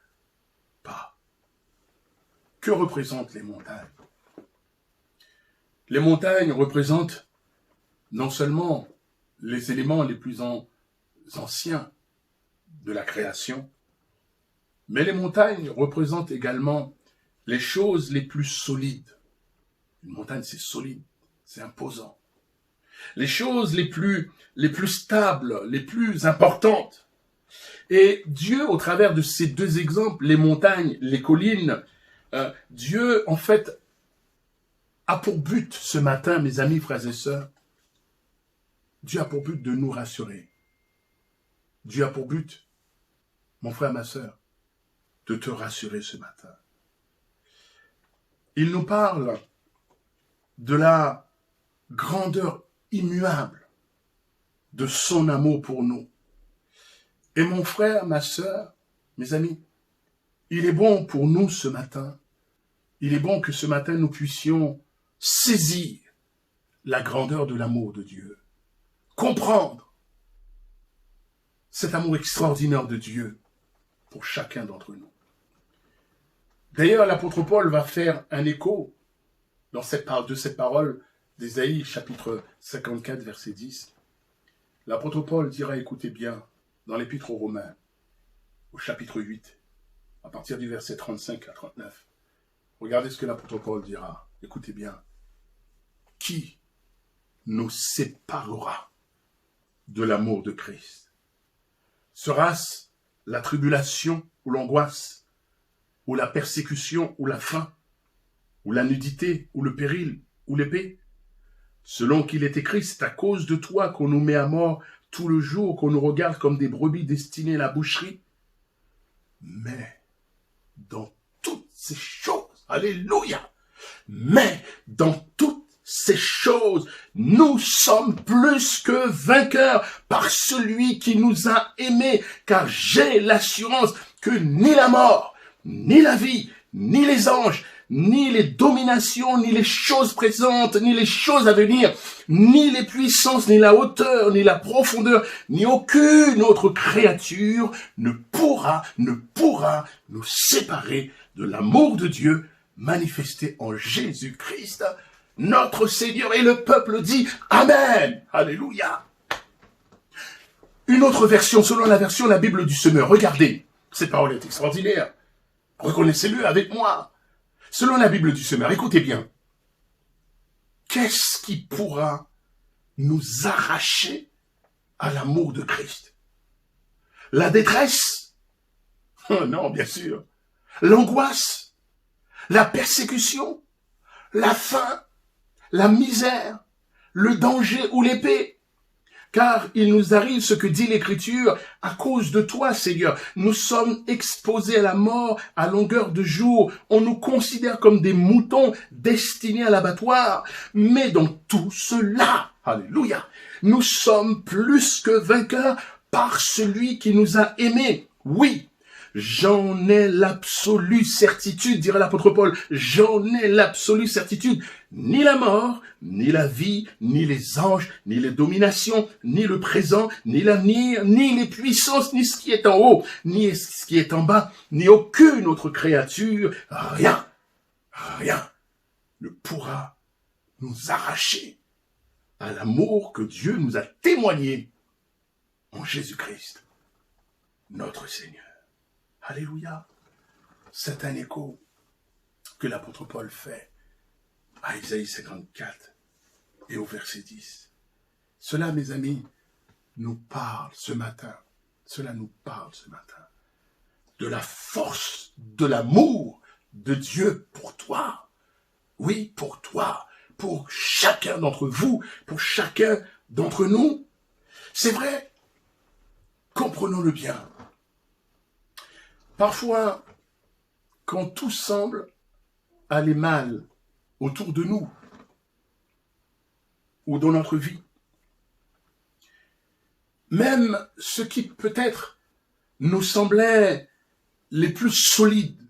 pas. Que représentent les montagnes? Les montagnes représentent non seulement les éléments les plus anciens de la création, mais les montagnes représentent également les choses les plus solides. Une montagne, c'est solide, c'est imposant. Les choses les plus stables, les plus importantes. Et Dieu, au travers de ces deux exemples, les montagnes, les collines, Dieu, en fait, a pour but ce matin, mes amis, frères et sœurs, Dieu a pour but de nous rassurer. Dieu a pour but, mon frère, ma sœur, de te rassurer ce matin. Il nous parle de la grandeur immuable de son amour pour nous. Et mon frère, ma sœur, mes amis, il est bon pour nous ce matin, il est bon que ce matin nous puissions saisir la grandeur de l'amour de Dieu, comprendre cet amour extraordinaire de Dieu pour chacun d'entre nous. D'ailleurs, l'apôtre Paul va faire un écho de cette parole d'Ésaïe, chapitre 54, verset 10. L'apôtre Paul dira, écoutez bien, dans l'épître aux Romains, au chapitre 8, à partir du verset 35 à 39. Regardez ce que l'apôtre Paul dira. Écoutez bien. Qui nous séparera de l'amour de Christ? Sera-ce la tribulation ou l'angoisse, ou la persécution ou la faim, ou la nudité ou le péril ou l'épée? Selon qu'il est écrit, c'est à cause de toi qu'on nous met à mort tout le jour, qu'on nous regarde comme des brebis destinées à la boucherie. Mais dans toutes ces choses, alléluia, mais dans toutes ces choses, nous sommes plus que vainqueurs par celui qui nous a aimés, car j'ai l'assurance que ni la mort, ni la vie, ni les anges, ni les dominations, ni les choses présentes, ni les choses à venir, ni les puissances, ni la hauteur, ni la profondeur, ni aucune autre créature ne pourra nous séparer de l'amour de Dieu manifesté en Jésus-Christ, notre Seigneur. Et le peuple dit Amen. Alléluia. Une autre version, selon la version de la Bible du Semeur. Regardez, cette parole est extraordinaire. Reconnaissez-le avec moi. Selon la Bible du Semeur, écoutez bien. Qu'est-ce qui pourra nous arracher à l'amour de Christ? La détresse? Non, bien sûr. L'angoisse? La persécution? La faim? La misère? Le danger ou l'épée? Car il nous arrive ce que dit l'Écriture, à cause de toi, Seigneur. Nous sommes exposés à la mort à longueur de jour. On nous considère comme des moutons destinés à l'abattoir. Mais dans tout cela, alléluia, nous sommes plus que vainqueurs par celui qui nous a aimés. Oui, j'en ai l'absolue certitude, dirait l'apôtre Paul, j'en ai l'absolue certitude. Ni la mort, ni la vie, ni les anges, ni les dominations, ni le présent, ni l'avenir, ni les puissances, ni ce qui est en haut, ni ce qui est en bas, ni aucune autre créature, rien ne pourra nous arracher à l'amour que Dieu nous a témoigné en Jésus-Christ, notre Seigneur. Alléluia. C'est un écho que l'apôtre Paul fait à Isaïe 54 et au verset 10. Cela, mes amis, nous parle ce matin. Cela nous parle ce matin de la force, de l'amour de Dieu pour toi. Oui, pour toi, pour chacun d'entre vous, pour chacun d'entre nous. C'est vrai, comprenons-le bien. Parfois, quand tout semble aller mal autour de nous ou dans notre vie, même ce qui peut-être nous semblait les plus solides,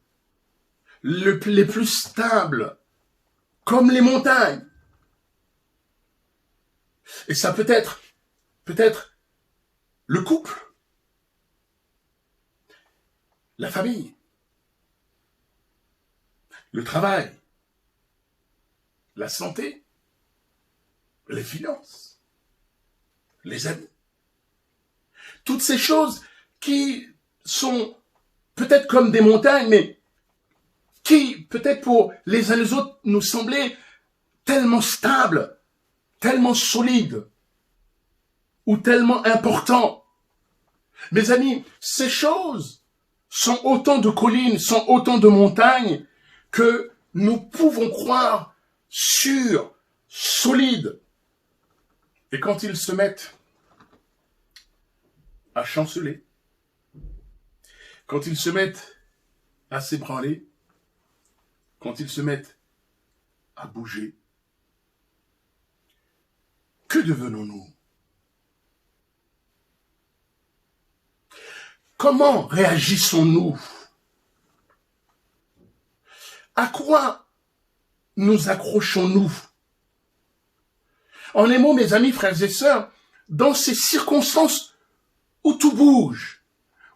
les plus stables, comme les montagnes, et ça peut être le couple, la famille, le travail, la santé, les finances, les amis. Toutes ces choses qui sont peut-être comme des montagnes, mais qui, peut-être pour les uns les autres, nous semblaient tellement stables, tellement solides, ou tellement importants. Mes amis, ces choses sont autant de collines, sont autant de montagnes que nous pouvons croire sûres, solides. Et quand ils se mettent à chanceler, quand ils se mettent à s'ébranler, quand ils se mettent à bouger, que devenons-nous? Comment réagissons-nous? À quoi nous accrochons-nous? En les mots, mes amis, frères et sœurs, dans ces circonstances où tout bouge,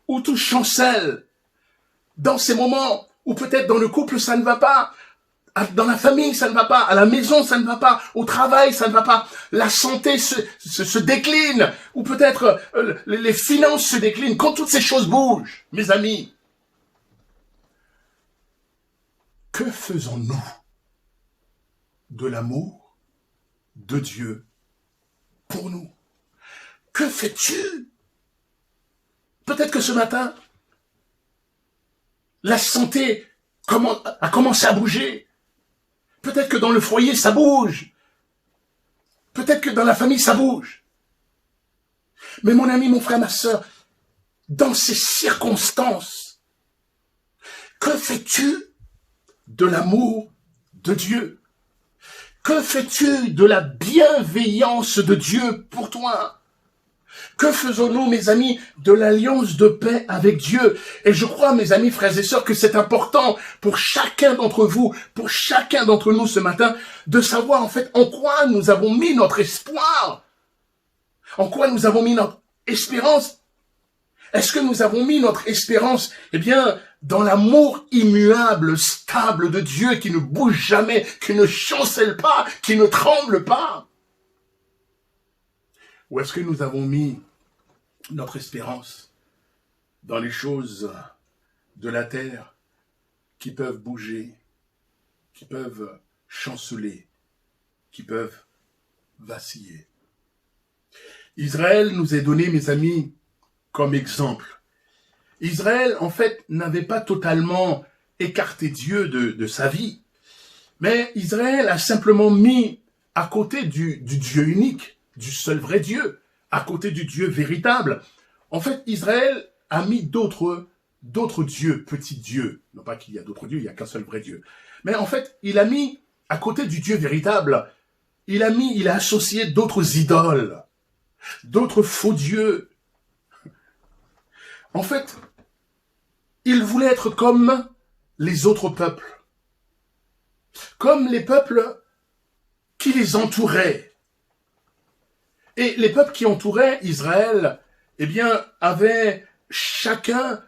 où tout chancelle, dans ces moments où peut-être dans le couple ça ne va pas, dans la famille ça ne va pas, à la maison ça ne va pas, au travail ça ne va pas, la santé se décline, ou peut-être les finances se déclinent, quand toutes ces choses bougent, mes amis, que faisons-nous de l'amour de Dieu pour nous? Que fais-tu? Peut-être que ce matin, la santé a commencé à bouger. Peut-être que dans le foyer, ça bouge. Peut-être que dans la famille, ça bouge. Mais mon ami, mon frère, ma sœur, dans ces circonstances, que fais-tu de l'amour de Dieu? Que fais-tu de la bienveillance de Dieu pour toi? Que faisons-nous, mes amis, de l'alliance de paix avec Dieu? Et je crois, mes amis, frères et sœurs, que c'est important pour chacun d'entre vous, pour chacun d'entre nous ce matin, de savoir en fait en quoi nous avons mis notre espoir, en quoi nous avons mis notre espérance. Est-ce que nous avons mis notre espérance, eh bien, dans l'amour immuable, stable de Dieu qui ne bouge jamais, qui ne chancelle pas, qui ne tremble pas? Ou est-ce que nous avons mis notre espérance dans les choses de la terre qui peuvent bouger, qui peuvent chanceler, qui peuvent vaciller? Israël nous est donné, mes amis, comme exemple. Israël, en fait, n'avait pas totalement écarté Dieu de sa vie, mais Israël a simplement mis à côté du Dieu unique, du seul vrai Dieu, à côté du Dieu véritable. En fait, Israël a mis d'autres dieux, petits dieux. Non pas qu'il y a d'autres dieux, il n'y a qu'un seul vrai Dieu. Mais en fait, il a mis, à côté du Dieu véritable, il a associé d'autres idoles, d'autres faux dieux. En fait, il voulait être comme les autres peuples, comme les peuples qui les entouraient. Et les peuples qui entouraient Israël, eh bien, avaient chacun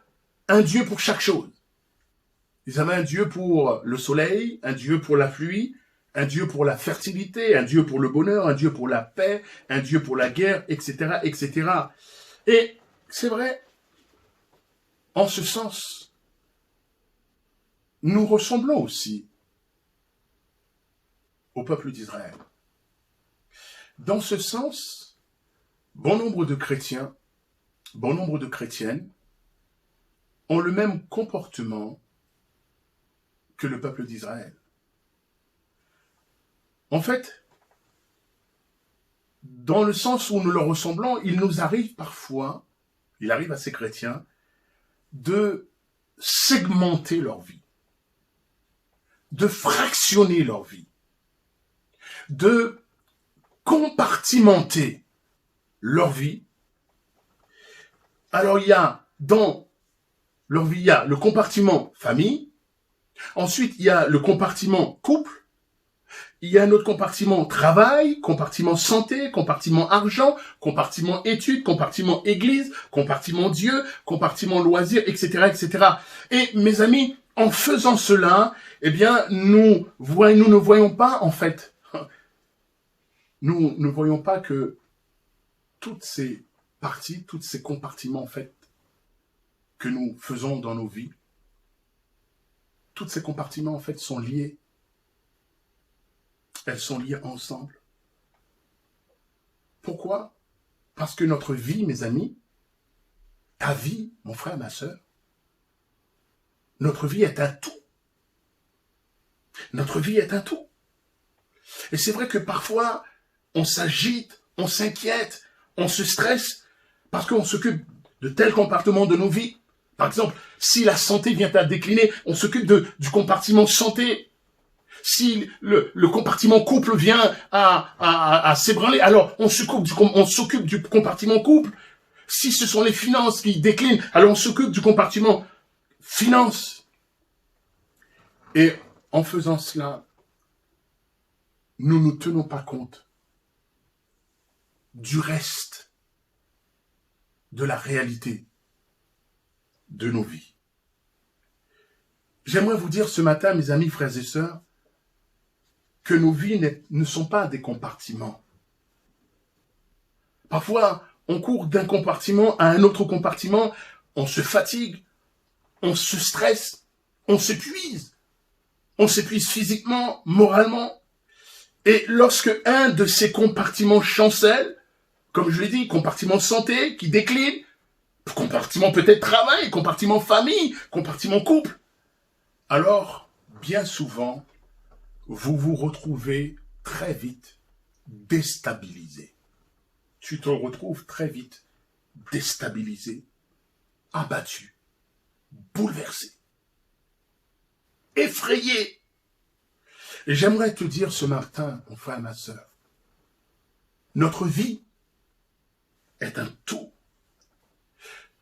un Dieu pour chaque chose. Ils avaient un Dieu pour le soleil, un Dieu pour la pluie, un Dieu pour la fertilité, un Dieu pour le bonheur, un Dieu pour la paix, un Dieu pour la guerre, etc., etc. Et c'est vrai, en ce sens, nous ressemblons aussi au peuple d'Israël. Dans ce sens, bon nombre de chrétiens, bon nombre de chrétiennes ont le même comportement que le peuple d'Israël. En fait, dans le sens où nous leur ressemblons, il nous arrive parfois, il arrive à ces chrétiens, de segmenter leur vie, de fractionner leur vie, de compartimenter leur vie. Alors il y a dans leur vie, il y a le compartiment famille, ensuite il y a le compartiment couple, il y a un autre compartiment travail, compartiment santé, compartiment argent, compartiment études, compartiment église, compartiment Dieu, compartiment loisirs, etc., etc. Et mes amis, en faisant cela, eh bien, nous ne voyons pas, en fait, nous ne voyons pas que toutes ces parties, tous ces compartiments, en fait, que nous faisons dans nos vies, tous ces compartiments, en fait, sont liés. Elles sont liées ensemble. Pourquoi? Parce que notre vie, mes amis, ta vie, mon frère, ma sœur, notre vie est un tout. Notre vie est un tout. Et c'est vrai que parfois, on s'agite, on s'inquiète, on se stresse, parce qu'on s'occupe de tels compartiments de nos vies. Par exemple, si la santé vient à décliner, on s'occupe du compartiment santé. Si le compartiment couple vient à s'ébranler, alors on s'occupe du compartiment couple. Si ce sont les finances qui déclinent, alors on s'occupe du compartiment finances. Et en faisant cela, nous ne tenons pas compte du reste de la réalité de nos vies. J'aimerais vous dire ce matin, mes amis, frères et sœurs, que nos vies ne sont pas des compartiments. Parfois, on court d'un compartiment à un autre compartiment, on se fatigue, on se stresse, on s'épuise physiquement, moralement. Et lorsque un de ces compartiments chancelle, comme je l'ai dit, compartiment santé qui décline, compartiment peut-être travail, compartiment famille, compartiment couple, alors, bien souvent, vous vous retrouvez très vite déstabilisé. Tu te retrouves très vite déstabilisé, abattu, bouleversé, effrayé. Et j'aimerais te dire ce matin, mon frère, ma sœur, notre vie est un tout.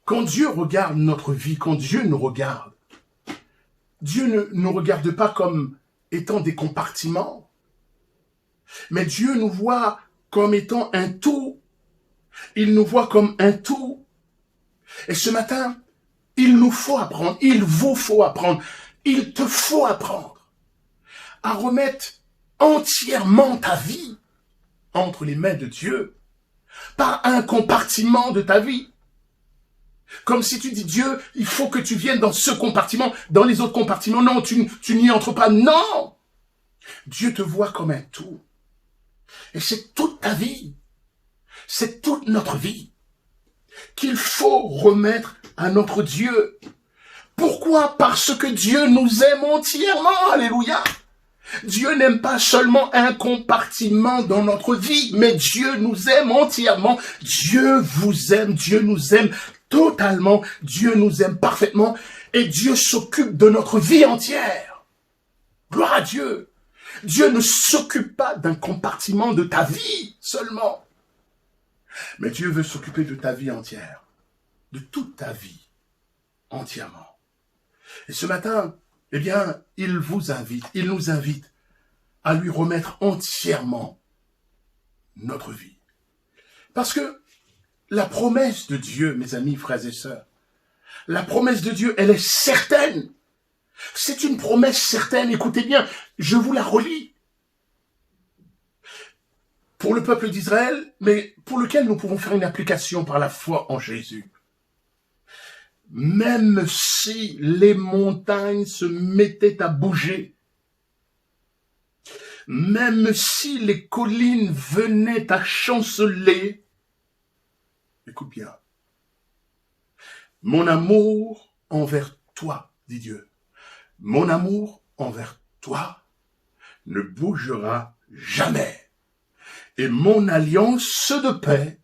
Quand Dieu regarde notre vie, quand Dieu nous regarde, Dieu ne nous regarde pas comme étant des compartiments, mais Dieu nous voit comme étant un tout. Il nous voit comme un tout. Et ce matin, il nous faut apprendre, il vous faut apprendre, il te faut apprendre à remettre entièrement ta vie entre les mains de Dieu, pas un compartiment de ta vie. Comme si tu dis, Dieu, il faut que tu viennes dans ce compartiment, dans les autres compartiments. Non, tu n'y entres pas. Non! Dieu te voit comme un tout. Et c'est toute ta vie. C'est toute notre vie qu'il faut remettre à notre Dieu. Pourquoi? Parce que Dieu nous aime entièrement. Alléluia. Dieu n'aime pas seulement un compartiment dans notre vie, mais Dieu nous aime entièrement. Dieu vous aime, Dieu nous aime totalement, Dieu nous aime parfaitement et Dieu s'occupe de notre vie entière. Gloire à Dieu. Dieu ne s'occupe pas d'un compartiment de ta vie seulement, mais Dieu veut s'occuper de ta vie entière, de toute ta vie entièrement. Et ce matin, eh bien, il nous invite à lui remettre entièrement notre vie. Parce que la promesse de Dieu, mes amis, frères et sœurs, la promesse de Dieu, elle est certaine. C'est une promesse certaine. Écoutez bien, je vous la relis. Pour le peuple d'Israël, mais pour lequel nous pouvons faire une application par la foi en Jésus. Même si les montagnes se mettaient à bouger, même si les collines venaient à chanceler, écoute bien, mon amour envers toi, dit Dieu, mon amour envers toi ne bougera jamais, et mon alliance de paix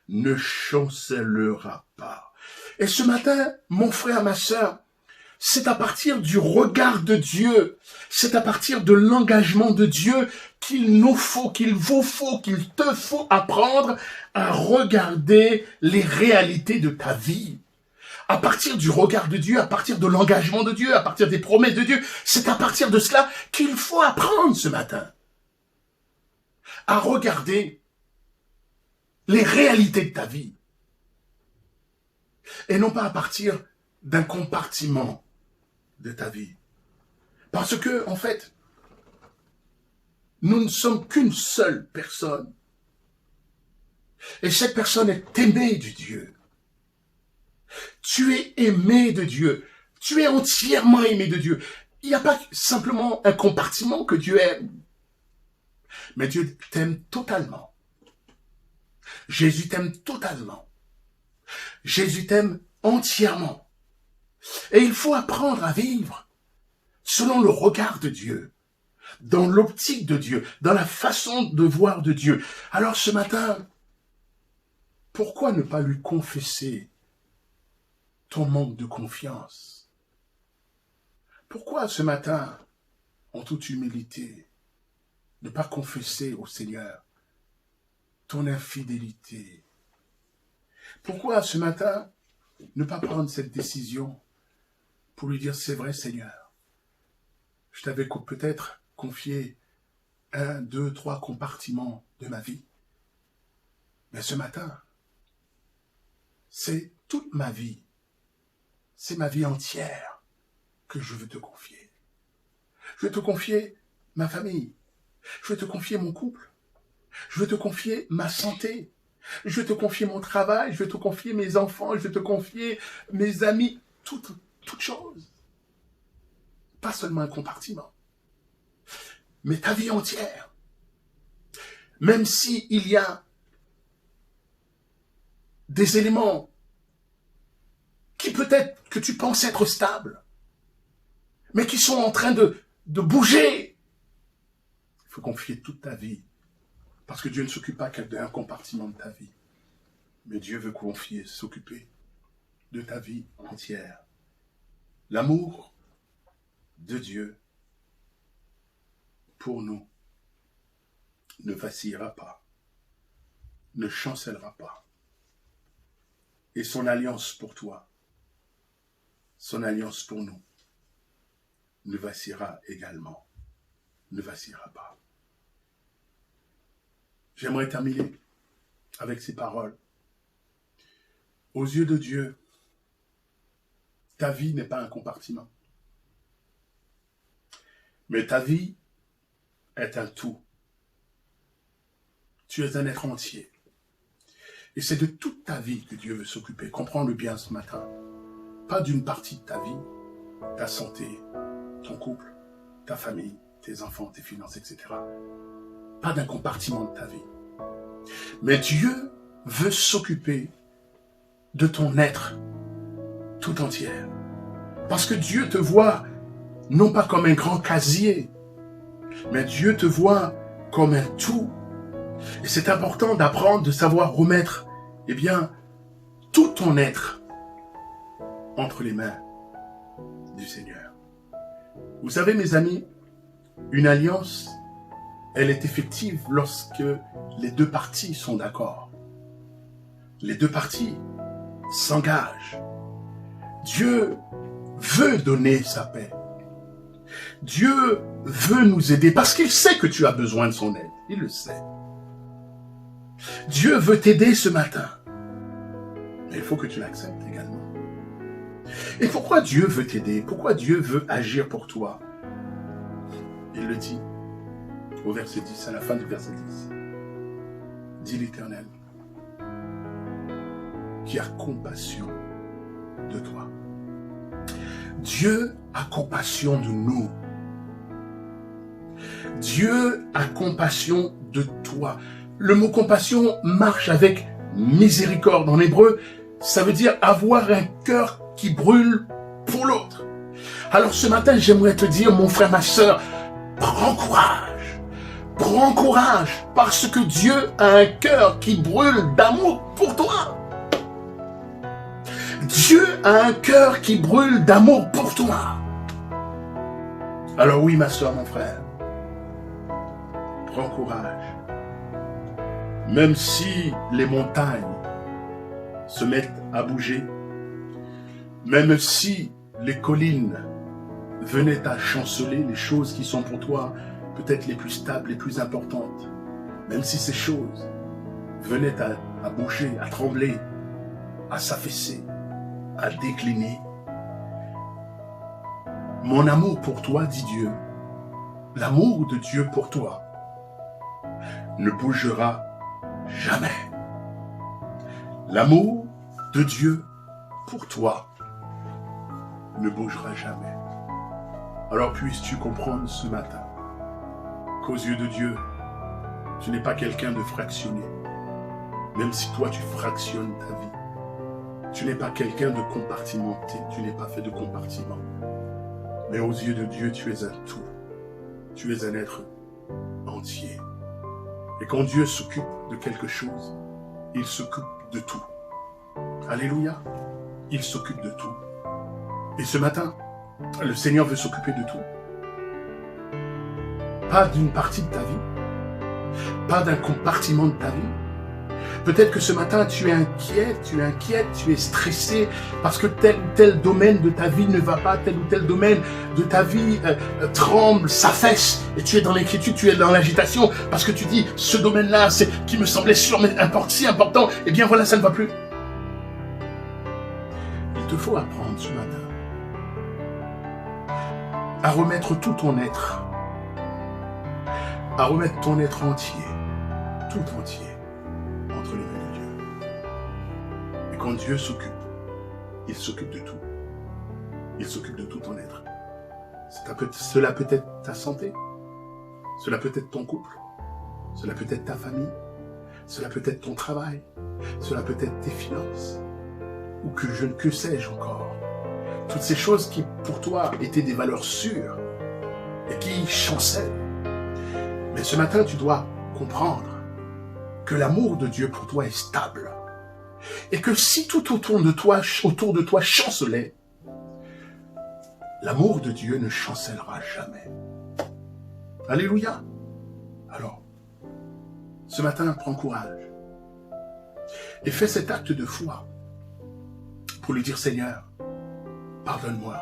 ne chancellera pas. Et ce matin, mon frère, ma sœur, c'est à partir du regard de Dieu, c'est à partir de l'engagement de Dieu qu'il nous faut, qu'il vous faut, qu'il te faut apprendre à regarder les réalités de ta vie. À partir du regard de Dieu, à partir de l'engagement de Dieu, à partir des promesses de Dieu, c'est à partir de cela qu'il faut apprendre ce matin. À regarder les réalités de ta vie. Et non pas à partir d'un compartiment de ta vie. Parce que, en fait, nous ne sommes qu'une seule personne. Et cette personne est aimée de Dieu. Tu es aimé de Dieu. Tu es entièrement aimé de Dieu. Il n'y a pas simplement un compartiment que Dieu aime. Mais Dieu t'aime totalement. Jésus t'aime totalement. Jésus t'aime entièrement. Et il faut apprendre à vivre selon le regard de Dieu, dans l'optique de Dieu, dans la façon de voir de Dieu. Alors ce matin, pourquoi ne pas lui confesser ton manque de confiance? Pourquoi ce matin, en toute humilité, ne pas confesser au Seigneur ton infidélité? Pourquoi ce matin, ne pas prendre cette décision pour lui dire, c'est vrai Seigneur, je t'avais peut-être confié 1, 2, 3 compartiments de ma vie. Mais ce matin, c'est toute ma vie, c'est ma vie entière que je veux te confier. Je veux te confier ma famille, je veux te confier mon couple, je veux te confier ma santé, je veux te confier mon travail, je veux te confier mes enfants, je veux te confier mes amis, toutes choses. Pas seulement un compartiment, mais ta vie entière. Même s'il y a des éléments qui peut-être que tu penses être stables, mais qui sont en train de bouger. Il faut confier toute ta vie. Parce que Dieu ne s'occupe pas d'un compartiment de ta vie. Mais Dieu veut s'occuper de ta vie entière. L'amour de Dieu pour nous ne vacillera pas, ne chancellera pas. Et son alliance pour toi, son alliance pour nous, ne vacillera également, ne vacillera pas. J'aimerais terminer avec ces paroles. Aux yeux de Dieu, ta vie n'est pas un compartiment. Mais ta vie est un tout. Tu es un être entier. Et c'est de toute ta vie que Dieu veut s'occuper. Comprends-le bien ce matin. Pas d'une partie de ta vie, ta santé, ton couple, ta famille, tes enfants, tes finances, etc. Pas d'un compartiment de ta vie. Mais Dieu veut s'occuper de ton être tout entière. Parce que Dieu te voit non pas comme un grand casier, mais Dieu te voit comme un tout. Et c'est important d'apprendre, de savoir remettre, eh bien, tout ton être entre les mains du Seigneur. Vous savez, mes amis, une alliance, elle est effective lorsque les deux parties sont d'accord. Les deux parties s'engagent. Dieu veut donner sa paix. Dieu veut nous aider parce qu'il sait que tu as besoin de son aide. Il le sait. Dieu veut t'aider ce matin. Mais il faut que tu l'acceptes également. Et pourquoi Dieu veut t'aider? Pourquoi Dieu veut agir pour toi? Il le dit au verset 10, à la fin du verset 10. Dit l'Éternel, qui a compassion de toi. Dieu a compassion de nous. Dieu a compassion de toi. Le mot compassion marche avec miséricorde. En hébreu, ça veut dire avoir un cœur qui brûle pour l'autre. Alors ce matin, j'aimerais te dire, mon frère, ma sœur, prends courage. Prends courage parce que Dieu a un cœur qui brûle d'amour pour toi. Dieu a un cœur qui brûle d'amour pour toi. Alors oui, ma soeur, mon frère, prends courage. Même si les montagnes se mettent à bouger, même si les collines venaient à chanceler, les choses qui sont pour toi peut-être les plus stables, les plus importantes, même si ces choses venaient à bouger, à trembler, à s'affaisser, à décliner. Mon amour pour toi, dit Dieu, l'amour de Dieu pour toi ne bougera jamais. L'amour de Dieu pour toi ne bougera jamais. Alors puisses-tu comprendre ce matin qu'aux yeux de Dieu, tu n'es pas quelqu'un de fractionné. Même si toi tu fractionnes ta vie. Tu n'es pas quelqu'un de compartimenté, tu n'es pas fait de compartiment. Mais aux yeux de Dieu, tu es un tout. Tu es un être entier. Et quand Dieu s'occupe de quelque chose, il s'occupe de tout. Alléluia. Il s'occupe de tout. Et ce matin, le Seigneur veut s'occuper de tout. Pas d'une partie de ta vie. Pas d'un compartiment de ta vie. Peut-être que ce matin, tu es inquiète, tu es stressé parce que tel ou tel domaine de ta vie ne va pas, tel ou tel domaine de ta vie tremble, s'affaisse, et tu es dans l'inquiétude, tu es dans l'agitation parce que tu dis, ce domaine-là, c'est qui me semblait sûr, mais si important, eh bien voilà, ça ne va plus. Il te faut apprendre ce matin à remettre tout ton être, à remettre ton être entier, tout entier, entre les mains de Dieu. Et quand Dieu s'occupe, il s'occupe de tout. Il s'occupe de tout ton être. Cela peut être ta santé, cela peut être ton couple, cela peut être ta famille, cela peut être ton travail, cela peut être tes finances, ou que sais-je encore. Toutes ces choses qui, pour toi, étaient des valeurs sûres et qui chancellent. Mais ce matin, tu dois comprendre que l'amour de Dieu pour toi est stable. Et que si tout autour de toi chancelait, l'amour de Dieu ne chancellera jamais. Alléluia. Alors, ce matin, prends courage. Et fais cet acte de foi. pour lui dire, Seigneur, pardonne-moi,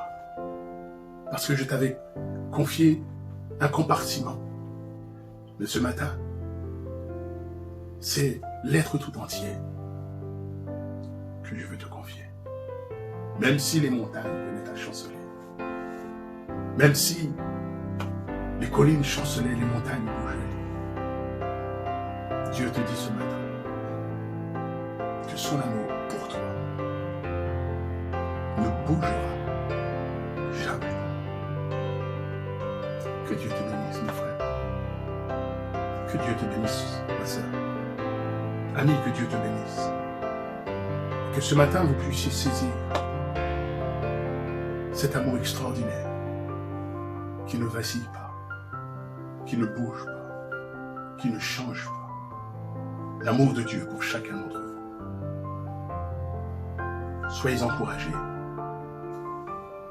parce que je t'avais confié un compartiment. Mais ce matin, c'est l'être tout entier que je veux te confier. Même si les montagnes venaient à chanceler, même si les collines chancelaient, les montagnes bougeaient, Dieu te dit ce matin que son amour pour toi ne bougera jamais. Que Dieu te bénisse, mon frère. Que Dieu te bénisse, ma sœur. Ami, que Dieu te bénisse. Que ce matin, vous puissiez saisir cet amour extraordinaire qui ne vacille pas, qui ne bouge pas, qui ne change pas. L'amour de Dieu pour chacun d'entre vous. Soyez encouragés.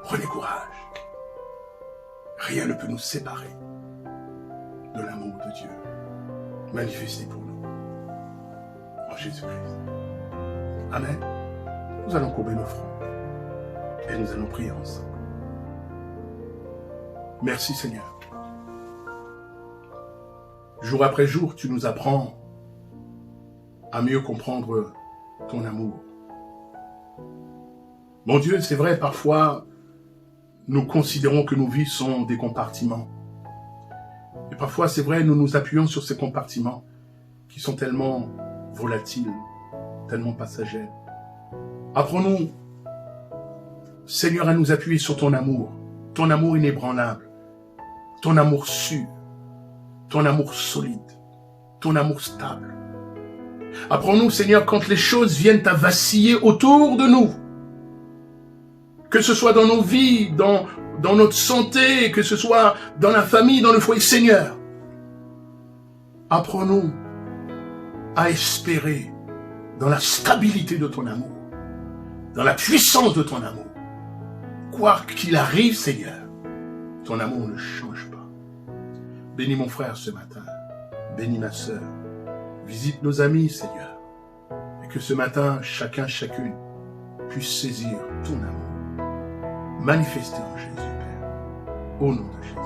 Prenez courage. Rien ne peut nous séparer de l'amour de Dieu manifesté pour nous en Jésus-Christ. Amen. Nous allons courber nos fronts et nous allons prier ensemble. Merci Seigneur. Jour après jour, tu nous apprends à mieux comprendre ton amour. Mon Dieu, c'est vrai, parfois, nous considérons que nos vies sont des compartiments. Et parfois, c'est vrai, nous nous appuyons sur ces compartiments qui sont tellement volatiles, tellement passagers. Apprends-nous, Seigneur, à nous appuyer sur ton amour inébranlable, ton amour sûr, ton amour solide, ton amour stable. Apprends-nous, Seigneur, quand les choses viennent à vaciller autour de nous, que ce soit dans nos vies, dans notre santé, que ce soit dans la famille, dans le foyer, Seigneur, apprends-nous à espérer dans la stabilité de ton amour, dans la puissance de ton amour. Quoi qu'il arrive, Seigneur, ton amour ne change pas. Bénis mon frère ce matin, bénis ma sœur, visite nos amis, Seigneur, et que ce matin, chacun, chacune, puisse saisir ton amour, manifesté en Jésus, Père, au nom de Jésus.